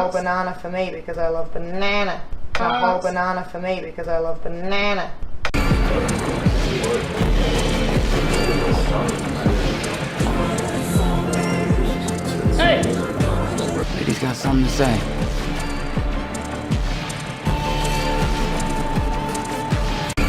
whole banana for me because I love banana. A whole banana for me because I love banana. Hey! Lady's got something to say.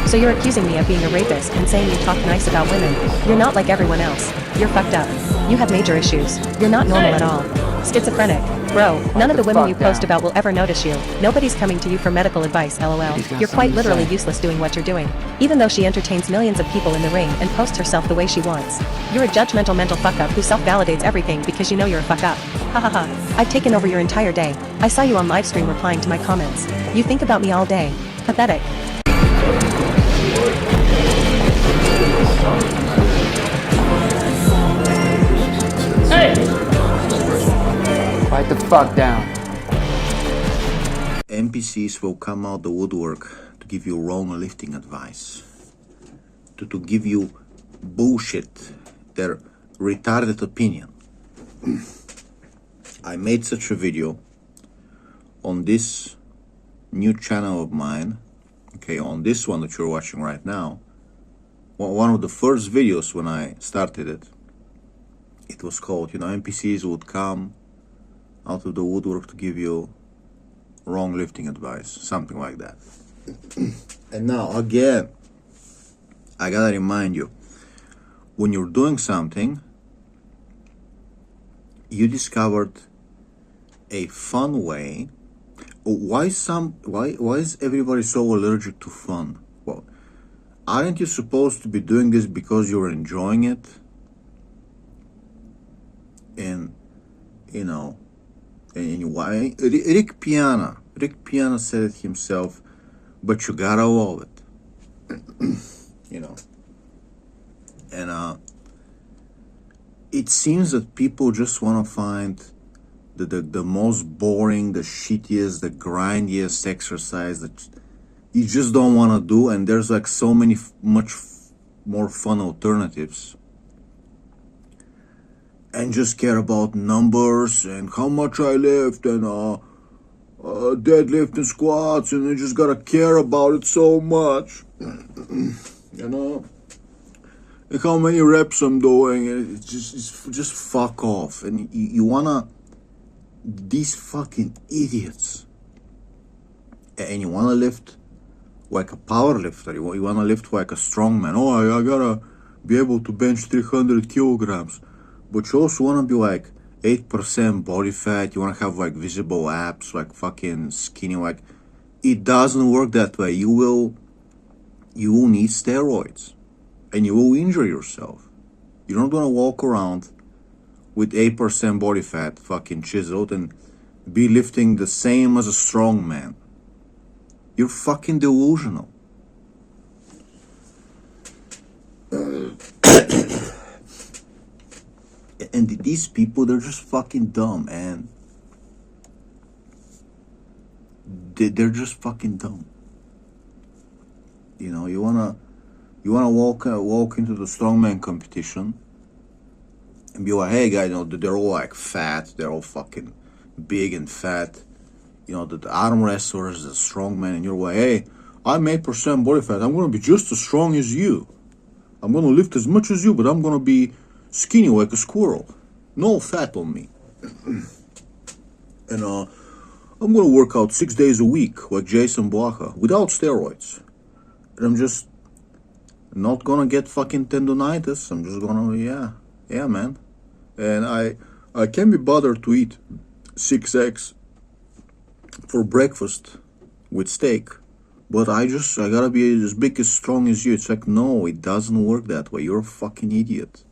So you're accusing me of being a rapist and saying you talk nice about women. You're not like everyone else. You're fucked up. You have major issues. You're not normal at all. Schizophrenic. Bro, none of the women you post about will ever notice you. Nobody's coming to you for medical advice, lol. You're quite literally useless doing what you're doing. Even though she entertains millions of people in the ring and posts herself the way she wants. You're a judgmental mental fuck up who self-validates everything because you know you're a fuck up. Hahaha. I've taken over your entire day. I saw you on livestream replying to my comments. You think about me all day. Pathetic. Hey! Quiet the fuck down. NPCs will come out the woodwork to give you wrong lifting advice. To give you bullshit, their retarded opinion. I made such a video on this new channel of mine, okay, on this one that you're watching right now. One of the first videos when I started it, it was called, NPCs would come out of the woodwork to give you wrong lifting advice, something like that. And now, again, I gotta remind you, when you're doing something, you discovered a fun way. Why is everybody so allergic to fun? Well, aren't you supposed to be doing this because you're enjoying it? And and why? Rick Piana said it himself, but you gotta love it. And it seems that people just want to find the most boring, the shittiest, the grindiest exercise that you just don't want to do, and there's like so many much more fun alternatives, and just care about numbers and how much I lift and deadlift and squats, and you just gotta care about it so much, and how many reps I'm doing. It's just fuck off. And you wanna, these fucking idiots, and you wanna lift like a power lifter, you wanna lift like a strongman. I gotta be able to bench 300 kilograms. But you also wanna be like 8% body fat, you wanna have like visible abs, like fucking skinny, like, it doesn't work that way. You will need steroids, and you will injure yourself. You're not gonna walk around with 8% body fat, fucking chiseled, and be lifting the same as a strong man. You're fucking delusional. And these people, they're just fucking dumb, and they're just fucking dumb. You wanna walk into the strongman competition and be like, hey guys, they're all like fat, they're all fucking big and fat. The arm wrestlers, the strongman, and you're like, hey, I'm 8% body fat, I'm gonna be just as strong as you. I'm gonna lift as much as you, but I'm gonna be skinny like a squirrel. No fat on me. And I'm gonna work out 6 days a week like Jason Blacha without steroids. And I'm just not gonna get fucking tendonitis. I'm just gonna, yeah, man. And I can't be bothered to eat 6 eggs for breakfast with steak, but I gotta be as big, as strong as you. It's like, no, it doesn't work that way. You're a fucking idiot.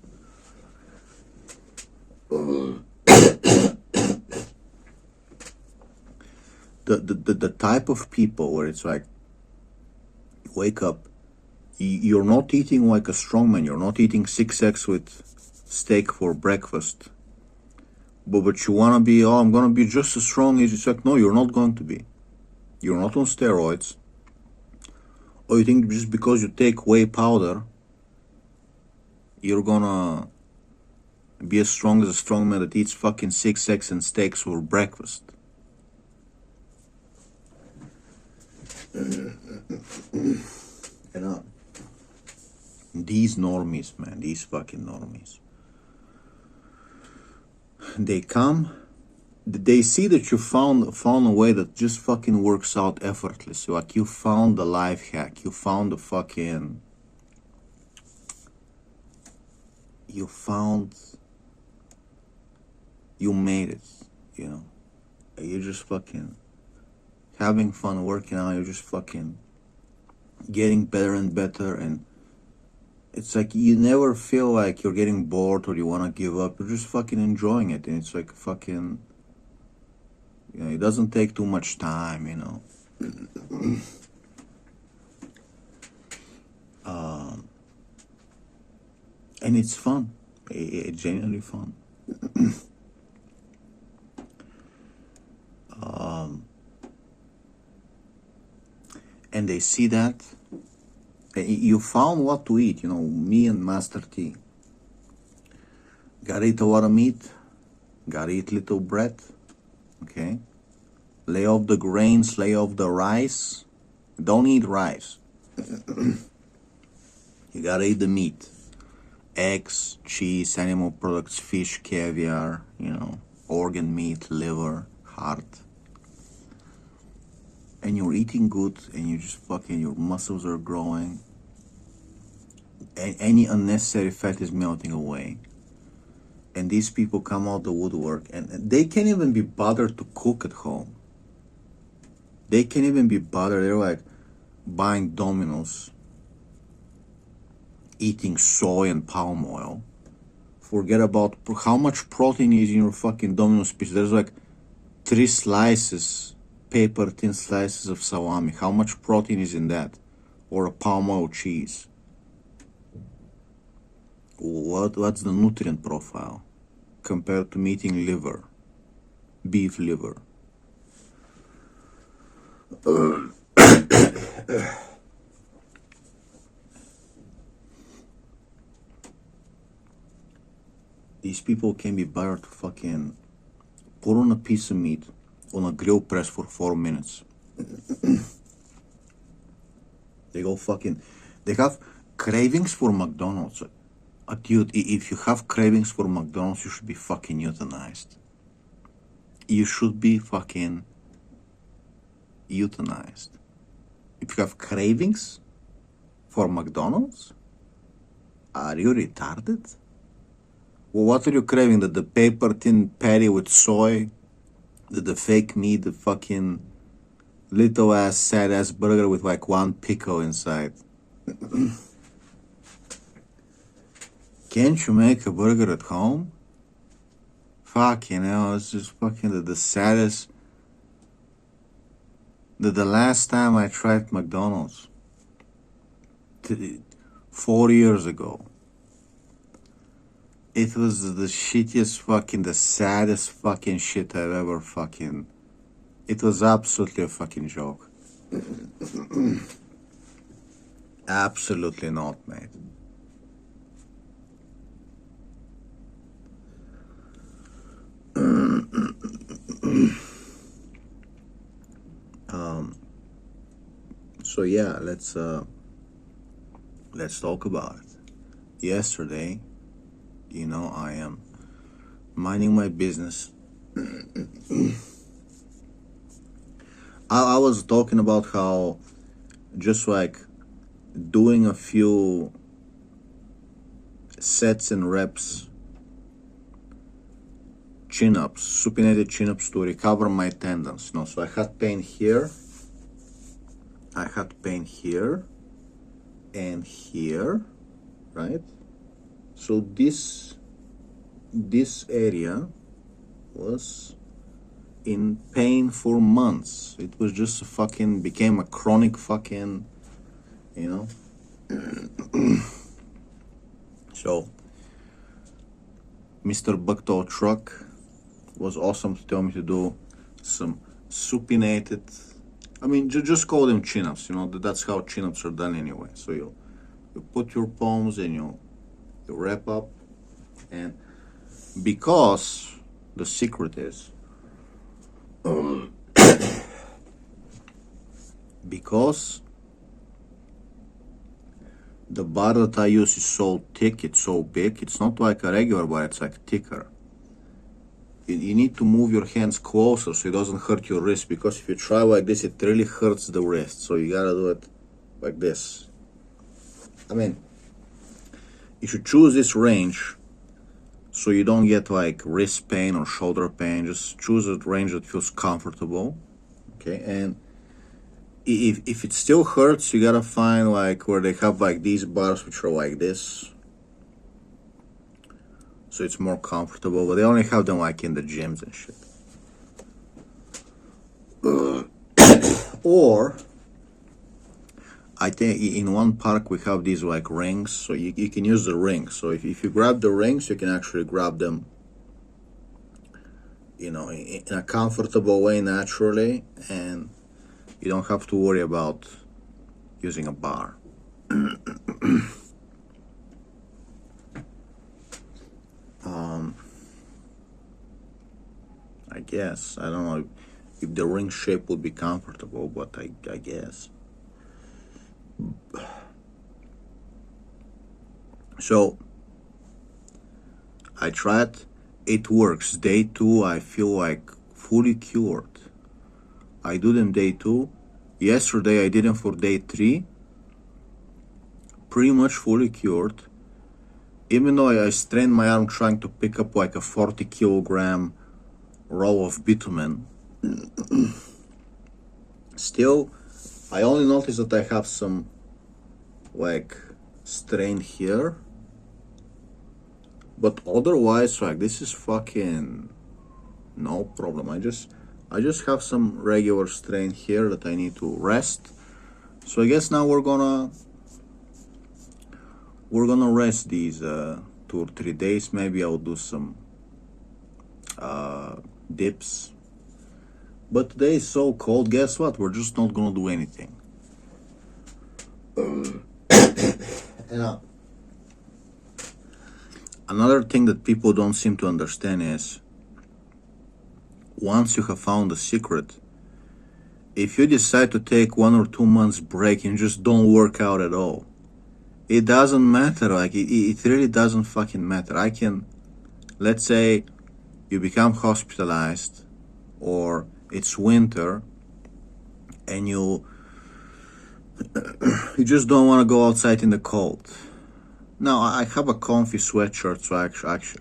The type of people where it's like, wake up, you're not eating like a strongman, you're not eating 6 eggs with steak for breakfast, but you want to be, I'm going to be just as strong as you. It's like, no, you're not going to be. You're not on steroids. Or you think just because you take whey powder, you're going to be as strong as a strongman that eats fucking 6 eggs and steaks for breakfast. You know, these normies, man, these fucking normies. They come, they see that you found a way that just fucking works out effortlessly. Like you found the life hack, you found the fucking, you made it, you know. You're just fucking having fun working out, you're just fucking getting better and better, and it's like you never feel like you're getting bored or you want to give up. You're just fucking enjoying it, and it's like fucking, you know, it doesn't take too much time, you know. And it's fun. It's genuinely fun. And they see that you found what to eat, you know. Me and Master T gotta eat a lot of meat, gotta eat little bread, okay. Lay off the grains, lay off the rice. Don't eat rice. You gotta eat the meat, eggs, cheese, animal products, fish, caviar, you know, organ meat, liver, heart. And you're eating good, and you just fucking, your muscles are growing, and any unnecessary fat is melting away. And these people come out the woodwork, and they can't even be bothered to cook at home. They can't even be bothered. They're like buying Domino's, eating soy and palm oil. Forget about how much protein is in your fucking Domino's pizza. There's like 3 slices, paper thin slices of salami. How much protein is in that? Or a palm oil cheese? What's the nutrient profile compared to eating liver, beef liver? These people can be bothered to fucking put on a piece of meat on a grill press for 4 minutes. They go fucking, they have cravings for McDonald's. Dude, if you have cravings for McDonald's, you should be fucking euthanized. You should be fucking euthanized. If you have cravings for McDonald's, are you retarded? Well, what are you craving? The paper thin patty with soy? The fake meat, the fucking little ass sad ass burger with like 1 pickle inside? Can't you make a burger at home? Fuck, you know, it's just fucking the saddest. The last time I tried McDonald's, 4 years ago, it was the shittiest fucking, the saddest fucking shit I've ever fucking, it was absolutely a fucking joke. Absolutely not, mate. So yeah, let's talk about it. Yesterday, you know, I am minding my business. I was talking about how just like doing a few sets and reps, chin-ups, supinated chin-ups to recover my tendons. You know, so I had pain here, I had pain here, and here, right? So this area was in pain for months. It was just fucking became a chronic fucking, you know. So Mr. Bucktail Truck was awesome to tell me to do some supinated, I mean, just call them chin-ups, you know. That's how chin-ups are done anyway. So you put your palms and you wrap up, and because the secret is because the bar that I use is so thick, it's so big, it's not like a regular bar, it's like thicker. You need to move your hands closer so it doesn't hurt your wrist, because if you try like this, it really hurts the wrist. So you gotta do it like this. I mean, you should choose this range so you don't get like wrist pain or shoulder pain. Just choose a range that feels comfortable. Okay, and if it still hurts, you gotta find like where they have like these bars which are like this, so it's more comfortable, but they only have them like in the gyms and shit. Or I think in one park we have these like rings, so you can use the rings. So if you grab the rings, you can actually grab them, you know, in a comfortable way, naturally, and you don't have to worry about using a bar. I guess. I don't know if the ring shape would be comfortable, but I guess. So I tried. It works. Day 2, I feel like fully cured. I do them day 2. Yesterday I did them for day 3. Pretty much fully cured. Even though I strained my arm trying to pick up like a 40 kilogram roll of bitumen, still, I only noticed that I have some like strain here. But otherwise, like, this is fucking no problem. I just have some regular strain here that I need to rest. So I guess now we're gonna rest these 2 or 3 days. Maybe I'll do some dips. But today is so cold. Guess what? We're just not gonna do anything. And another thing that people don't seem to understand is, once you have found the secret, if you decide to take 1 or 2 months break and just don't work out at all, it doesn't matter. Like, it really doesn't fucking matter. Let's say you become hospitalized, or it's winter and you just don't want to go outside in the cold. Now, I have a comfy sweatshirt, so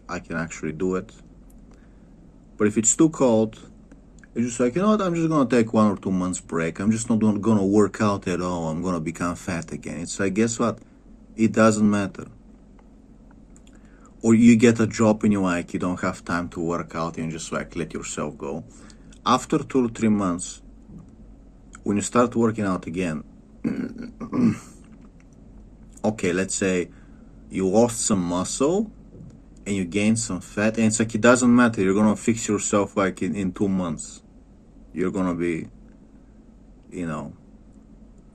I can actually do it. But if it's too cold, you're just like, you know what, I'm just gonna take 1 or 2 months break. I'm just not gonna work out at all. I'm gonna become fat again. It's like, guess what? It doesn't matter. Or you get a job and you don't have time to work out and just like let yourself go. After 2 or 3 months, when you start working out again, okay, let's say you lost some muscle and you gained some fat, and it's like, it doesn't matter. You're gonna fix yourself like in 2 months. You're gonna be,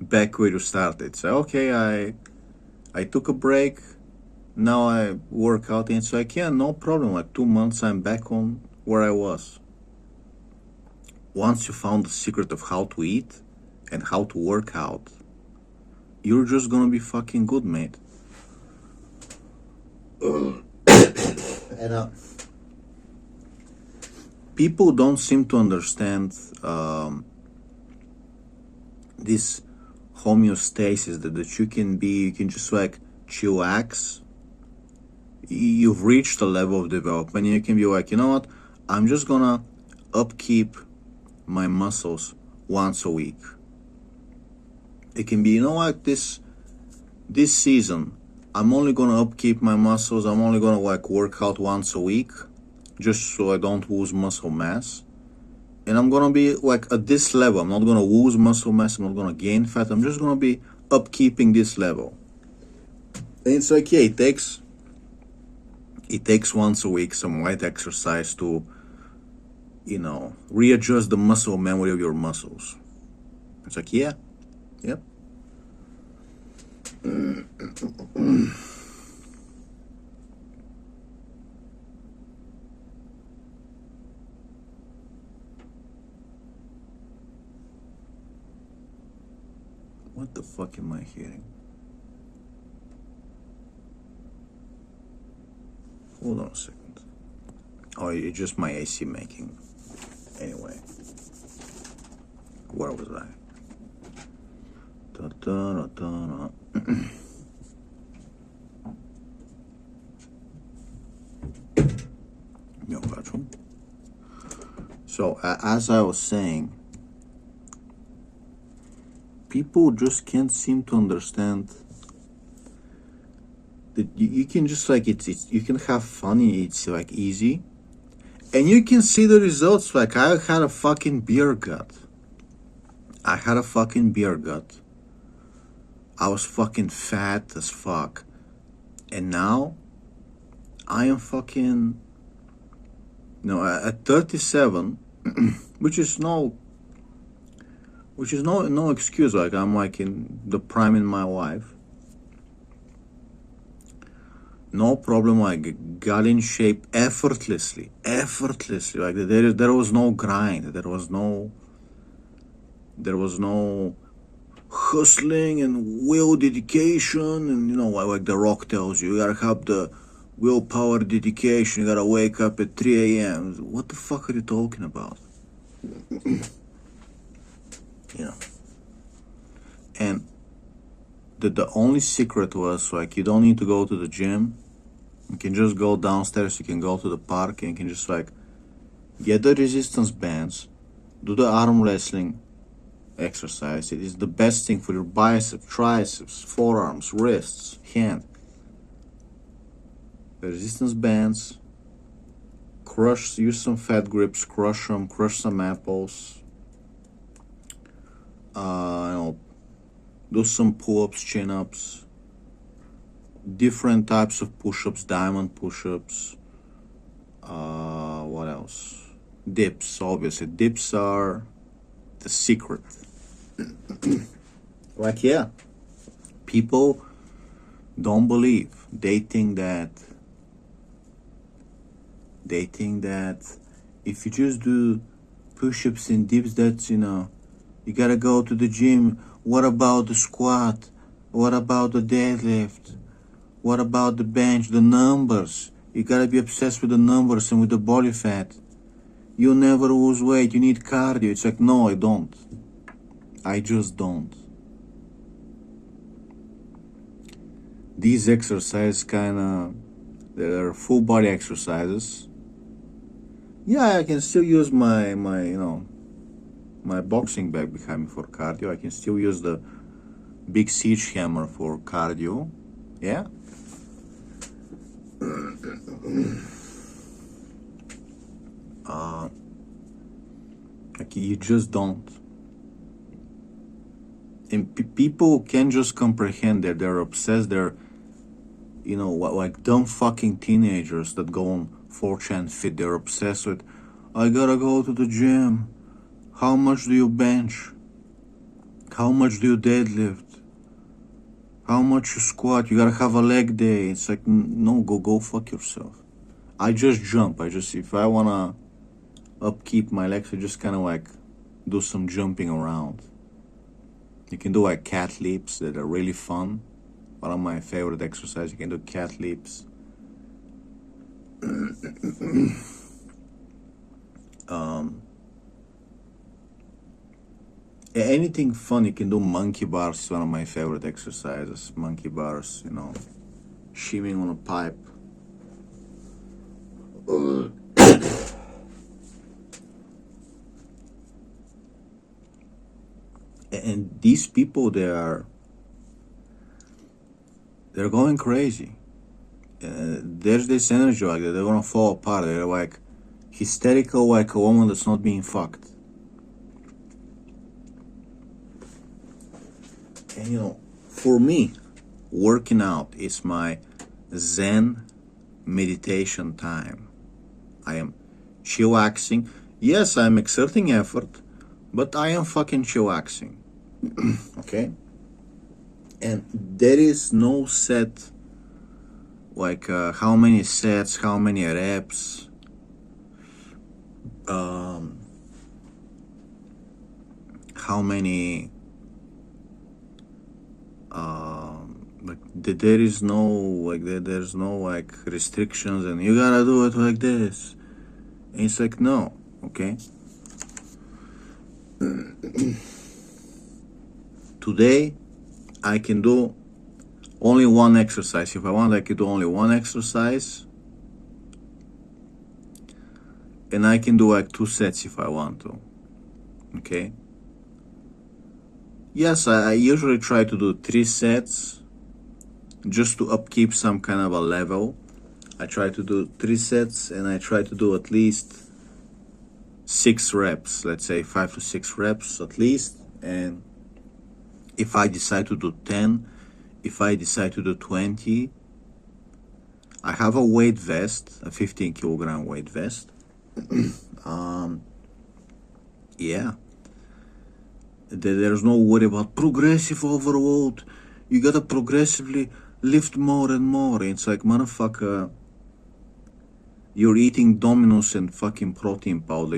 back where you started. So okay, I took a break. Now I work out, and it's like, yeah, no problem. Like 2 months, I'm back on where I was. Once you found the secret of how to eat and how to work out, you're just gonna be fucking good, mate. And people don't seem to understand this homeostasis that you can just like chillax. You've reached a level of development, and you can be like, you know what, I'm just gonna upkeep my muscles once a week. It can be, you know what, this season I'm only gonna upkeep my muscles. I'm only gonna like work out once a week, just so I don't lose muscle mass. And I'm gonna be like at this level. I'm not gonna lose muscle mass. I'm not gonna gain fat. I'm just gonna be upkeeping this level. And it's like, yeah, it takes once a week some light exercise to, readjust the muscle memory of your muscles. It's like, yeah, yep. What the fuck am I hearing? Hold on a second. Oh, it's just my AC making. Anyway. Where was I? Da-da-da-da-da. So, as I was saying, people just can't seem to understand that you can just like it's you can have fun, it's like easy, and you can see the results. Like I had a fucking beer gut. I was fucking fat as fuck, and now I am fucking at 37, which is no excuse. Like I'm like in the prime in my life. No problem. Like got in shape effortlessly. Like there was no grind. There was no hustling and will dedication, and like The Rock tells you gotta have the willpower, dedication. You gotta wake up at 3 a.m. What the fuck are you talking about? And the only secret was like you don't need to go to the gym. You can just go downstairs. You can go to the park and you can just like get the resistance bands, do the arm wrestling exercise. It is the best thing for your biceps, triceps, forearms, wrists, hand. The resistance bands, use some fat grips, crush them, crush some apples. Do some pull-ups, chin-ups, different types of push-ups, diamond push-ups. What else? Dips, obviously. Dips are the secret. Like, yeah, people don't believe. They think that if you just do push-ups and dips, that's, you gotta go to the gym. What about the squat? What about the deadlift? What about the bench? The numbers. You gotta be obsessed with the numbers and with the body fat. You'll never lose weight. You need cardio. It's like, no, I don't. I just don't. These exercises they're full body exercises. Yeah, I can still use my boxing bag behind me for cardio. I can still use the big siege hammer for cardio. Yeah. Like you just don't. And people can just comprehend that they're obsessed. They're, like dumb fucking teenagers that go on 4chan Fit. They're obsessed with, I gotta go to the gym. How much do you bench? How much do you deadlift? How much you squat? You gotta have a leg day. It's like, no, go fuck yourself. I just jump. If I wanna upkeep my legs, I just kind of like do some jumping around. You can do like cat leaps that are really fun. One of my favorite exercises. You can do cat leaps. Anything fun, you can do monkey bars. Is one of my favorite exercises. Monkey bars, shimming on a pipe. And these people, they're going crazy. There's this energy like that. They're gonna fall apart. They're like hysterical, like a woman that's not being fucked. And for me, working out is my Zen meditation time. I am chillaxing. Yes, I'm exerting effort, but I am fucking chillaxing. Okay? And there is no set, like how many sets, how many reps, how many there is no like there's no like restrictions and you gotta do it like this. And it's like no, okay. Today I can do only one exercise. If I want, I can do only one exercise. And I can do like 2 sets if I want to. Okay? Yes, I usually try to do 3 sets just to upkeep some kind of a level. I try to do 3 sets and I try to do at least 6 reps. Let's say 5 to 6 reps at least. And if I decide to do 10, if I decide to do 20, I have a weight vest, a 15 kilogram weight vest. Yeah. There's no worry about progressive overload. You gotta progressively lift more and more. It's like, motherfucker, you're eating Domino's and fucking protein powder.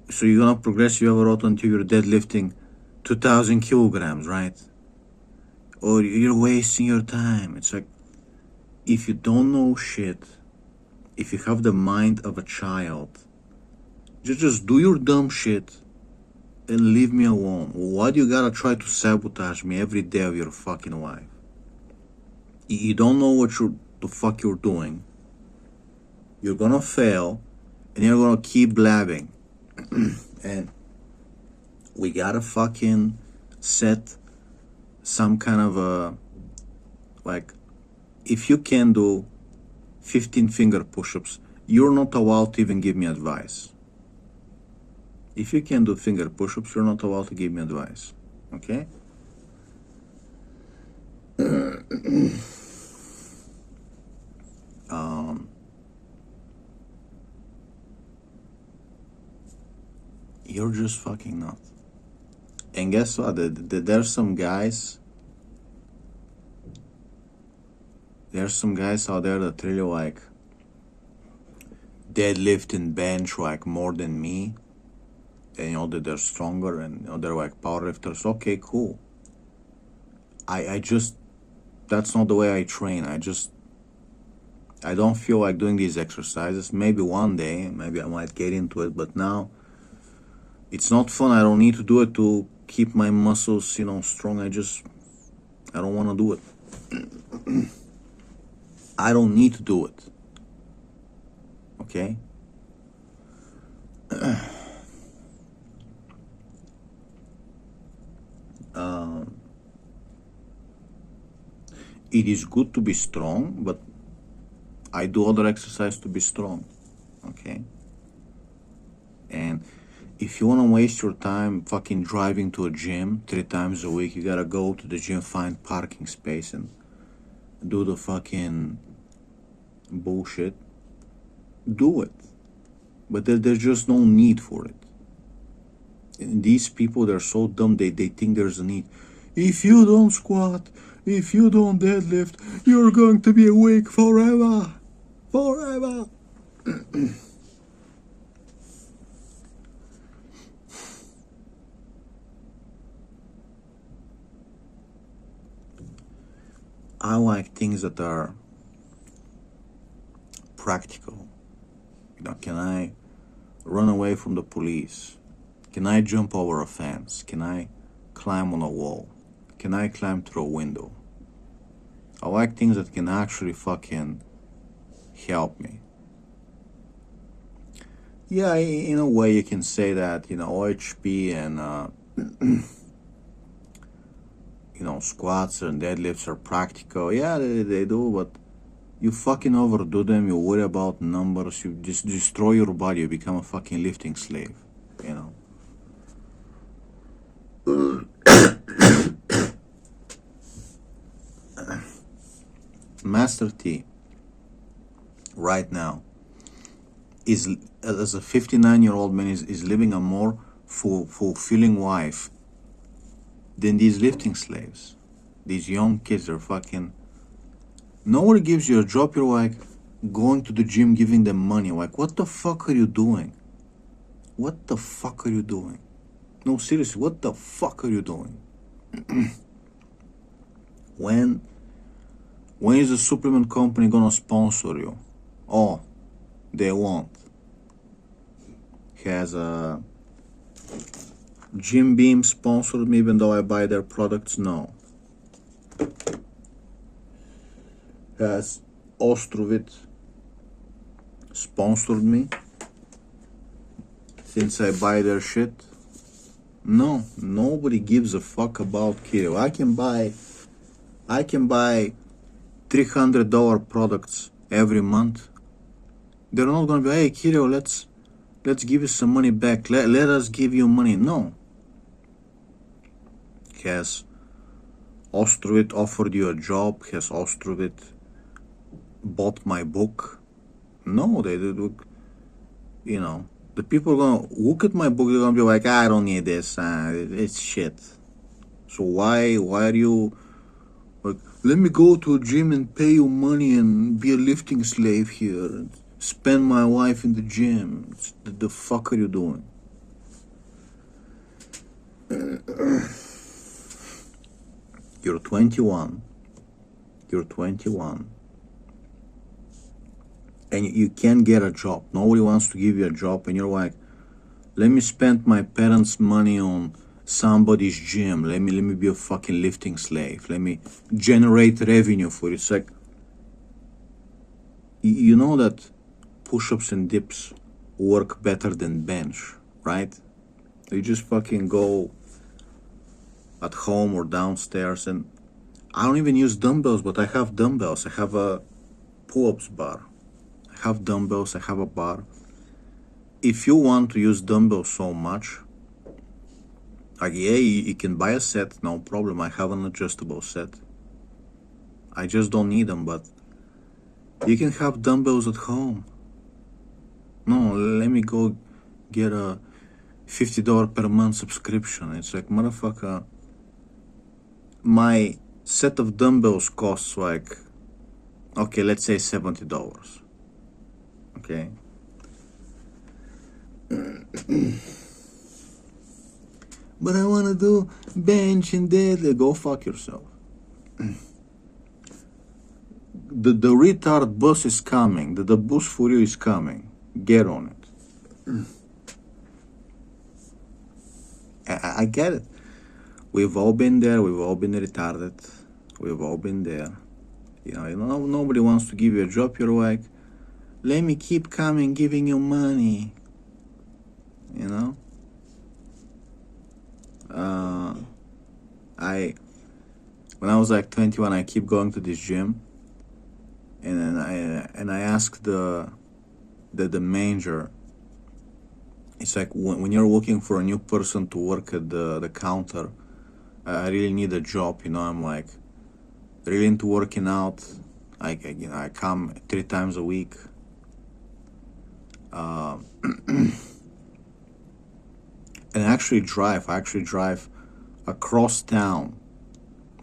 So you're gonna progressively overload until you're deadlifting 2,000 kilograms, right? Or you're wasting your time. It's like, if you don't know shit, if you have the mind of a child, just do your dumb shit and leave me alone. Why do you gotta try to sabotage me every day of your fucking life? You don't know what the fuck you're doing. You're gonna fail and you're gonna keep blabbing. And we gotta fucking set some kind of a, like, if you can do 15 finger push-ups, you're not allowed to even give me advice. If you can do finger push-ups, you're not allowed to give me advice. Okay? You're just fucking nuts. And guess what? There's some guys out there that really like deadlift and bench like more than me. And you know that they're stronger and you know, they're like powerlifters. Okay, cool. I just, that's not the way I train. I don't feel like doing these exercises. Maybe one day, maybe I might get into it, but now it's not fun. I don't need to do it to keep my muscles, you know, strong. I don't want to do it. I don't need to do it. Okay? It is good to be strong, but I do other exercise to be strong. Okay? And if you want to waste your time fucking driving to a gym 3 times a week, you gotta go to the gym, find parking space and do the fucking bullshit. Do it. But there's just no need for it. And these people, they're so dumb, they think there's a need. If you don't squat, if you don't deadlift, you're going to be awake forever. Forever. I like things that are practical. You know, can I run away from the police? Can I jump over a fence? Can I climb on a wall? Can I climb through a window? I like things that can actually fucking help me. Yeah, in a way you can say that, you know, OHP and you know, squats and deadlifts are practical. Yeah, they do, but you fucking overdo them. You worry about numbers. You just destroy your body. You become a fucking lifting slave, you know. Master T right now is, as a 59-year-old man, is living a more fulfilling life than these lifting slaves. These young kids are fucking, nobody gives you a job. You're like going to the gym, giving them money. Like, what the fuck are you doing? What the fuck are you doing? No, seriously, what the fuck are you doing? When is the supplement company gonna sponsor you? Oh, they won't. Has a Jim Beam sponsored me even though I buy their products? No. Has Ostrovit sponsored me since I buy their shit? No, nobody gives a fuck about keto. I can buy $300 products every month. They're not gonna be, hey keto, let's give you some money back. Let us give you money. No. Has Ostrovit offered you a job? Has Ostrovit bought my book? No, they do. You know, the people are gonna look at my book. They're gonna be like, I don't need this. It's shit. So why are you like? Let me go to a gym and pay you money and be a lifting slave here and spend my life in the gym. The fuck are you doing? You're 21. And you can't get a job. Nobody wants to give you a job, and you're like, let me spend my parents' money on somebody's gym. Let me be a fucking lifting slave. Let me generate revenue for you. It's like, you know that push-ups and dips work better than bench, right? You just fucking go at home or downstairs, and I don't even use dumbbells, but I have dumbbells. I have a pull-ups bar. I have dumbbells, I have a bar. If you want to use dumbbells so much, like, yeah, you can buy a set, no problem. I have an adjustable set. I just don't need them, but you can have dumbbells at home. No, let me go get a $50 per month subscription. It's like, motherfucker, my set of dumbbells costs like, okay, let's say $70. Okay. But I want to do bench and deadlift. Go fuck yourself. The retard bus is coming. The bus for you is coming. Get on it. I get it. We've all been there. We've all been retarded. We've all been there. You know, nobody wants to give you a job. You're like, let me keep coming, giving you money. You know? When I was like 21, I keep going to this gym, and then I asked the manager. It's like, when you're looking for a new person to work at the counter, I really need a job. You know, I'm like really into working out. I come 3 times a week. And I actually drive across town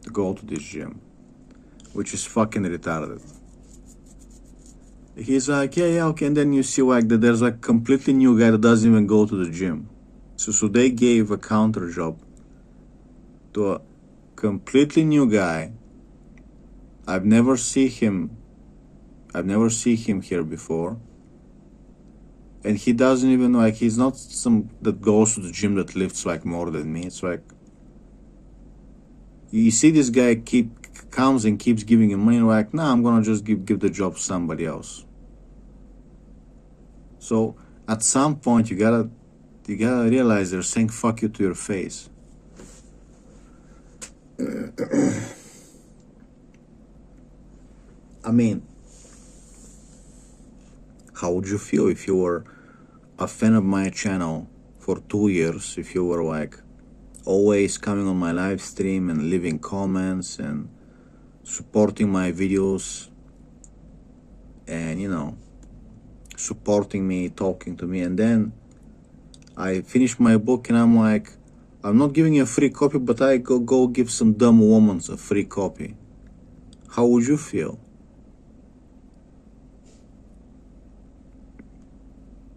to go to this gym, which is fucking retarded. He's like, yeah, okay, and then you see like that there's a completely new guy that doesn't even go to the gym. So they gave a counter job to a completely new guy. I've never seen him here before. And he doesn't even, like, he's not some that goes to the gym that lifts like more than me. It's like, you see this guy comes and keeps giving him money, like, nah, I'm gonna just give the job to somebody else. So at some point you gotta realize they're saying fuck you to your face. I mean, how would you feel if you were a fan of my channel for 2 years, if you were like always coming on my live stream and leaving comments and supporting my videos and, you know, supporting me, talking to me, and then I finish my book and I'm like, I'm not giving you a free copy, but I go give some dumb woman a free copy. How would you feel?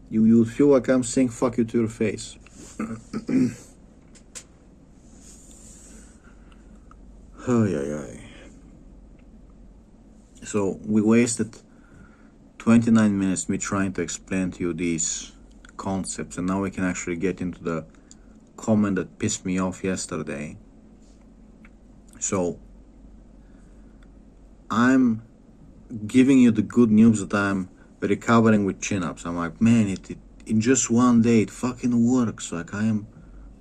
You would feel like I'm saying fuck you to your face. Ay. So we wasted 29 minutes me trying to explain to you these concepts, and now we can actually get into the comment that pissed me off yesterday. So I'm giving you the good news that I'm recovering with chin-ups. I'm like, man, it in just one day it fucking works. Like, I am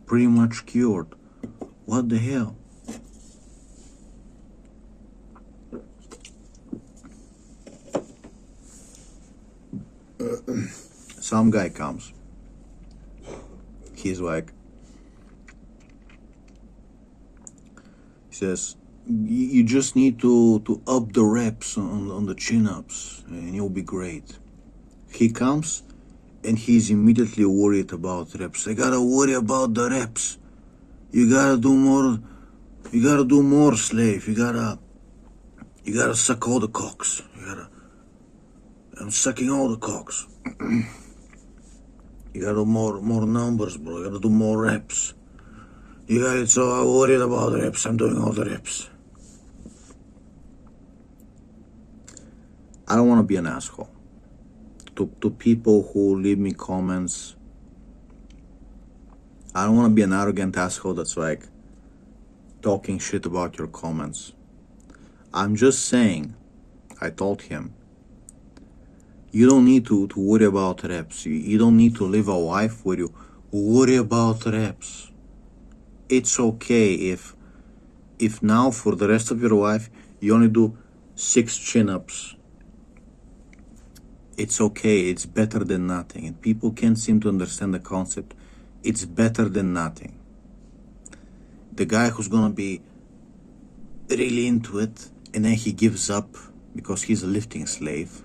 pretty much cured. What the hell? Some guy comes. He's like, he says, you just need to up the reps on the chin-ups and you'll be great. He comes and he's immediately worried about reps. I gotta worry about the reps. You gotta do more, slave. You gotta suck all the cocks. I'm sucking all the cocks. You gotta do more numbers, bro. You gotta do more reps. You guys so worried about reps. I'm doing all the reps. I don't want to be an asshole. To people who leave me comments, I don't want to be an arrogant asshole that's like talking shit about your comments. I'm just saying, I told him, you don't need to worry about reps. You don't need to live a life where you worry about reps. It's okay if now for the rest of your life you only do 6 chin-ups. It's okay, it's better than nothing. And people can't seem to understand the concept. It's better than nothing. The guy who's gonna be really into it and then he gives up because he's a lifting slave.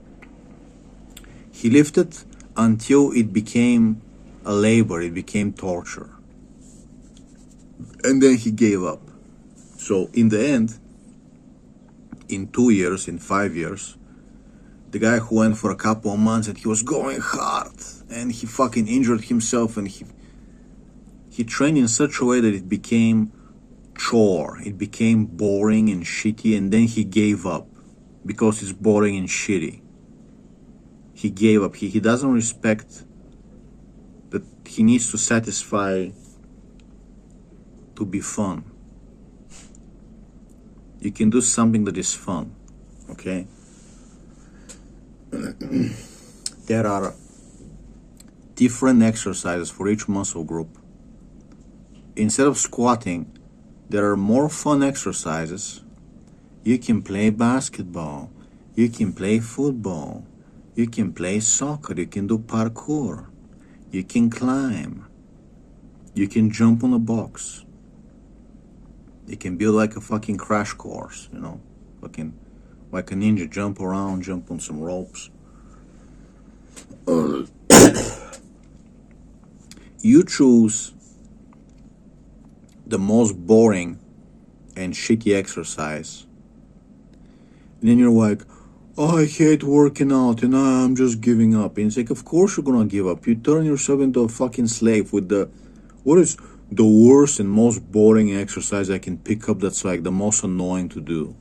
He lifted until it became a labor, it became torture. And then he gave up. So in the end, in 2 years, in 5 years, the guy who went for a couple of months and he was going hard and he fucking injured himself and he trained in such a way that it became chore, it became boring and shitty, and then he gave up because it's boring and shitty. He gave up. He doesn't respect that he needs to satisfy to be fun. You can do something that is fun, okay? There are different exercises for each muscle group. Instead of squatting, there are more fun exercises. You can play basketball, you can play football, you can play soccer, you can do parkour, you can climb, you can jump on a box. You can build like a fucking crash course, you know, fucking like a ninja, jump around, jump on some ropes. You choose the most boring and shitty exercise, and then you're like, oh, I hate working out and I'm just giving up. And it's like, of course you're gonna give up. You turn yourself into a fucking slave with what is the worst and most boring exercise I can pick up that's like the most annoying to do.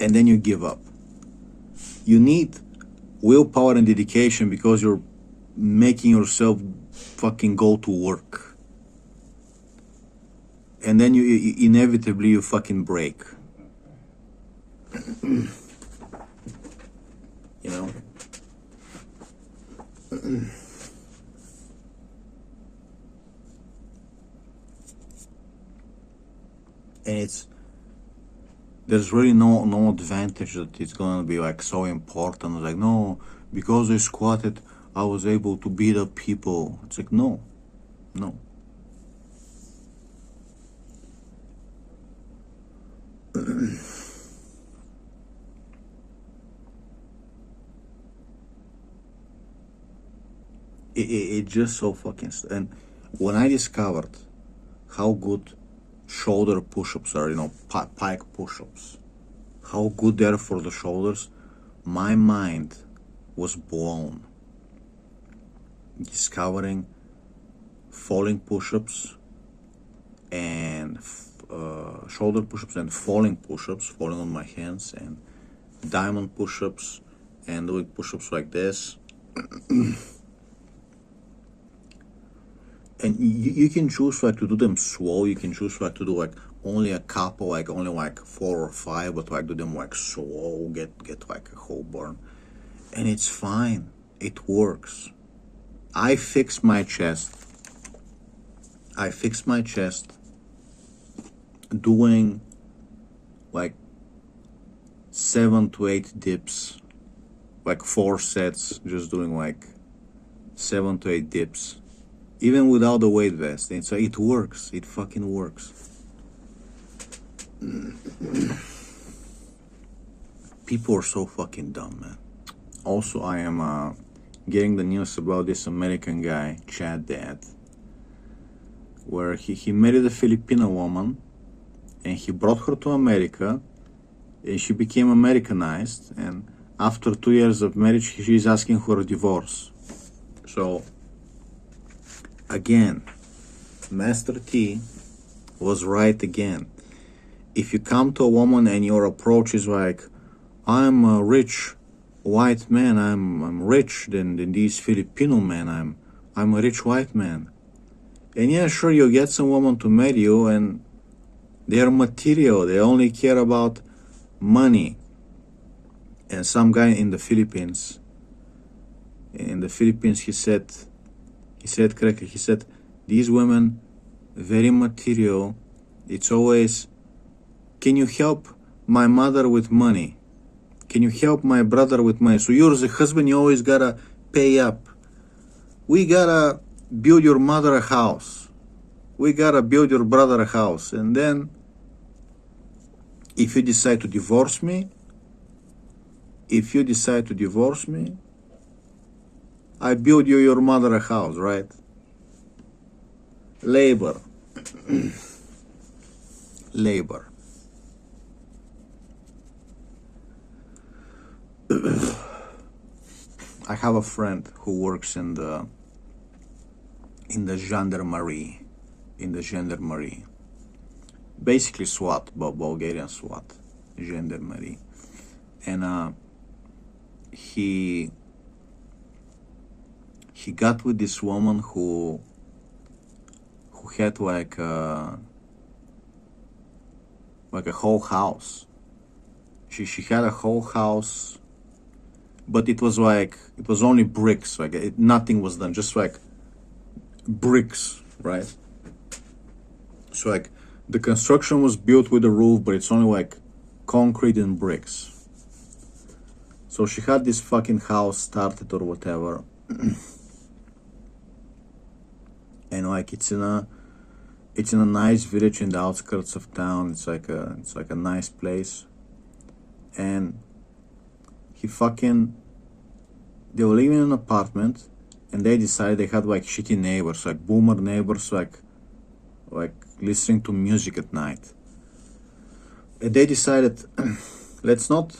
And then you give up. You need willpower and dedication because you're making yourself fucking go to work. And then you inevitably you fucking break. You know? And there's really no advantage that it's gonna be like so important. Like, no, because I squatted, I was able to beat up people. It's like, no. It just so fucking and when I discovered how good shoulder push-ups are, you know, pike push-ups, how good they are for the shoulders, my mind was blown. Discovering falling push-ups and shoulder push-ups and falling push-ups, falling on my hands, and diamond push-ups, and doing push-ups like this. And you can choose like to do them slow. You can choose like to do like only a couple, like only like 4 or 5, but like do them like slow, get like a whole burn, and it's fine. It works. I fixed my chest doing like 7 to 8 dips, like 4 sets, just doing like 7 to 8 dips, even without the weight vest. And so it works. It fucking works. People are so fucking dumb, man. Also, I am getting the news about this American guy, Chad Dad, where he married a Filipino woman, and he brought her to America, and she became Americanized, and after 2 years of marriage, she's asking for a divorce. So, again, Master T was right again. If you come to a woman and your approach is like, I'm a rich white man, I'm rich than these Filipino men, I'm a rich white man. And yeah, sure, you get some woman to marry you, and they're material, they only care about money. And some guy in the Philippines, he said correctly, he said, these women, very material, it's always, can you help my mother with money? Can you help my brother with money? So you're the husband, you always gotta pay up. We gotta build your mother a house. We gotta build your brother a house. And then, if you decide to divorce me, I build you your mother a house, right? Labor. Labor. I have a friend who works in the gendarmerie, basically SWAT, Bulgarian SWAT, gendarmerie, and he got with this woman who had like a whole house. She had a whole house, but it was only bricks, like nothing was done, just like bricks, right? So like the construction was built with a roof, but it's only like concrete and bricks. So she had this fucking house started or whatever, and like it's in a nice village in the outskirts of town. It's like a nice place, and they were living in an apartment, and they decided they had like shitty neighbors, like boomer neighbors, like listening to music at night. And they decided, let's not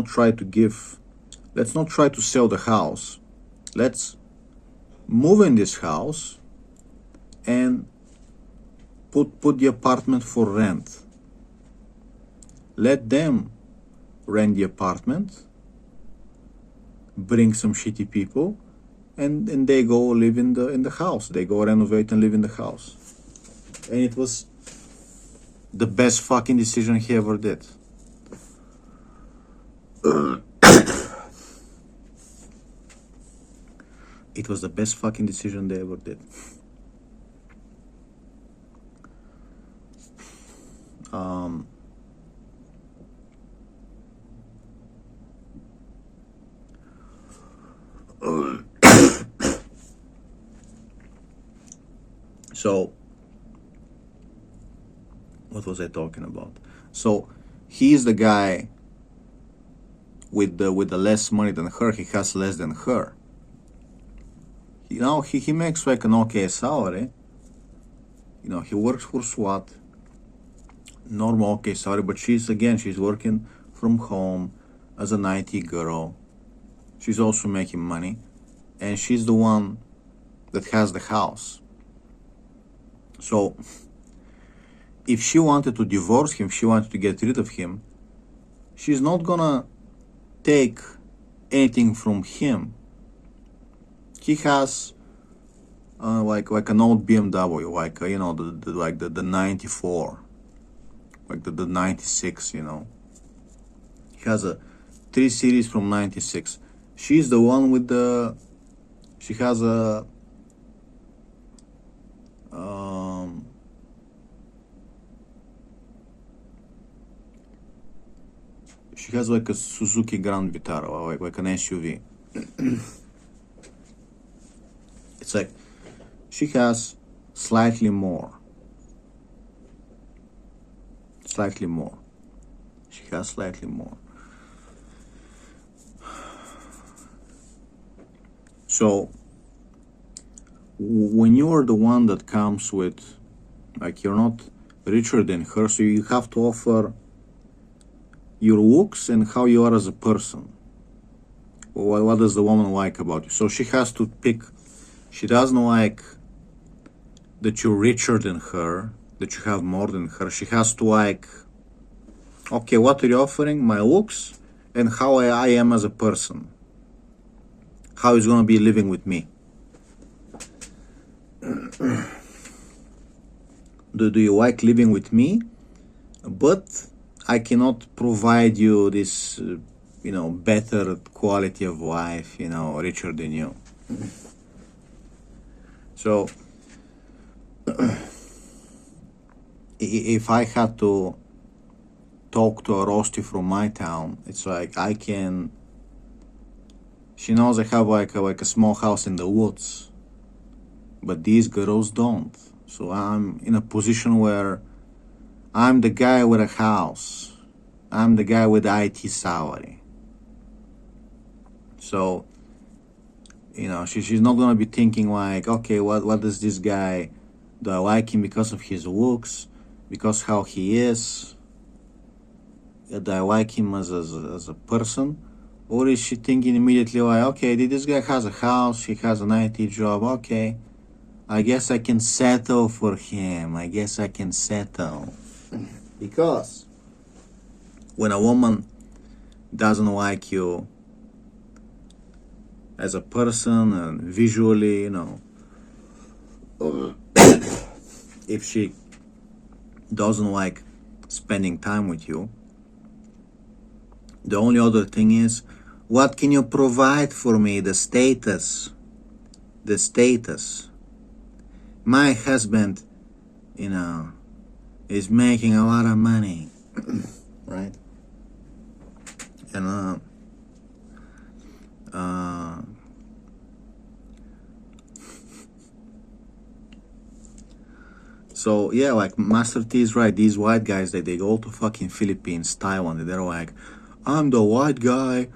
try to sell the house. Let's move in this house and put the apartment for rent. Let them rent the apartment, bring some shitty people, and they go live in the house. They go renovate and live in the house. And it was the best fucking decision he ever did. It was the best fucking decision they ever did. So, what was I talking about? So, he's the guy with the less money than her. He has less than her. You know, he makes like an okay salary. You know, he works for SWAT, normal okay salary, but she's working from home as an IT girl. She's also making money, and she's the one that has the house. So if she wanted to divorce him, she wanted to get rid of him, she's not gonna take anything from him. He has like an old BMW, like you know, the 94, like the 96, you know. He has a 3 Series from 96. She's the one with the, she has a she has like a Suzuki Grand Vitara, like an SUV. It's like she has slightly more. Slightly more. She has slightly more. So when you're the one that comes with, like, you're not richer than her, so you have to offer your looks and how you are as a person. What does the woman like about you? So she has to pick. She doesn't like that you're richer than her, that you have more than her. She has to like, okay, what are you offering? My looks and how I am as a person. How he's gonna be living with me. Do you like living with me? But I cannot provide you this, you know, better quality of life, you know, richer than you. So, if I had to talk to a roastie from my town, it's like I can. She knows I have like a small house in the woods, but these girls don't. So I'm in a position where I'm the guy with a house. I'm the guy with the IT salary. So, you know, she's not gonna be thinking like, okay, what does this guy, do I like him because of his looks, because how he is? Do I like him as a person? Or is she thinking immediately like, okay, this guy has a house, he has an IT job, okay, I guess I can settle for him. I guess I can settle. Because when a woman doesn't like you as a person and visually, you know, if she doesn't like spending time with you, the only other thing is, what can you provide for me? The status. The status. My husband, you know, is making a lot of money. Right? And so yeah, like Master T is right. These white guys, they go to fucking Philippines, Taiwan, and they're like, I'm the white guy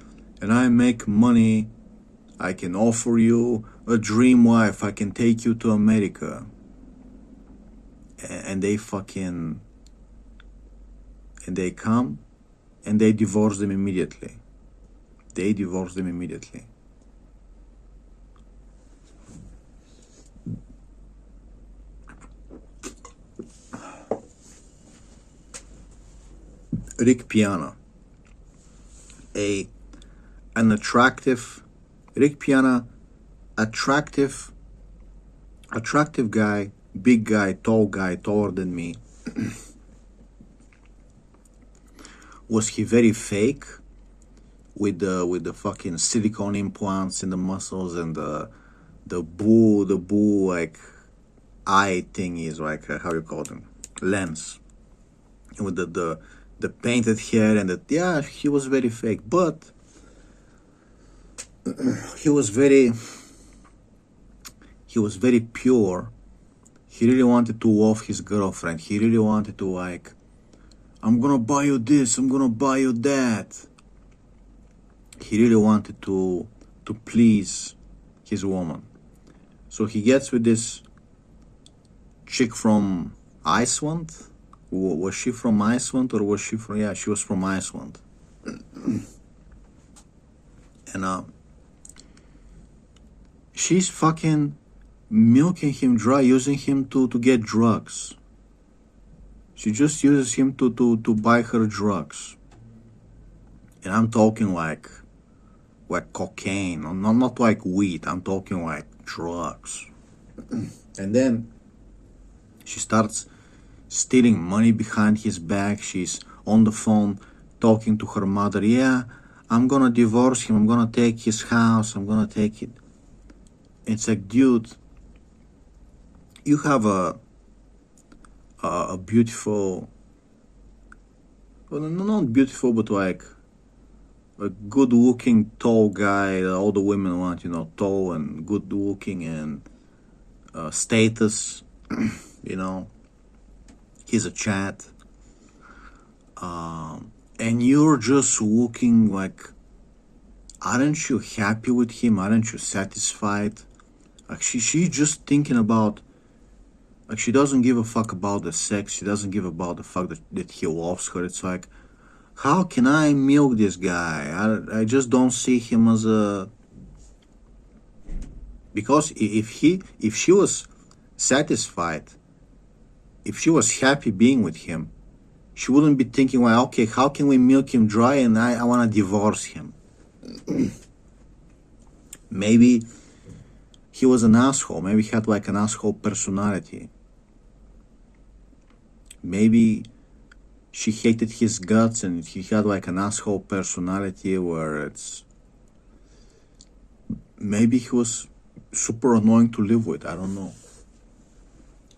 and I make money. I can offer you a dream wife. I can take you to America. And they fucking, and they come and they divorce them immediately. They divorce them immediately. Rick Piana. An attractive, Rick Piana, attractive guy, big guy, taller than me. Was he very fake with the fucking silicone implants in the muscles and the boo like eye thingies, like how you call them, lens, with the painted hair and yeah, he was very fake, but he was very pure. He really wanted to love his girlfriend. He really wanted to like, I'm gonna buy you this, I'm gonna buy you that. He really wanted to please his woman. So he gets with this chick from Iceland. Was she from Iceland or was she from, yeah, she was from Iceland. And she's fucking milking him dry, using him to get drugs. She just uses him to buy her drugs. And I'm talking like cocaine, not like weed. I'm talking like drugs. And then she starts stealing money behind his back. She's on the phone talking to her mother. Yeah, I'm gonna divorce him. I'm gonna take his house. I'm gonna take it. It's like, dude, you have a beautiful, well, not beautiful, but like a good-looking, tall guy that all the women want, tall and good-looking and status, he's a chat. And you're just looking like, aren't you happy with him? Aren't you satisfied? Like she's just thinking about, like she doesn't give a fuck about the sex. She doesn't give about the fact that he loves her. It's like, how can I milk this guy? I just don't see him as a... Because if she was satisfied, if she was happy being with him, she wouldn't be thinking, well, okay, how can we milk him dry and I want to divorce him? Maybe he was an asshole. Maybe he had like an asshole personality. Maybe she hated his guts and he had like an asshole personality where it's... Maybe he was super annoying to live with. I don't know.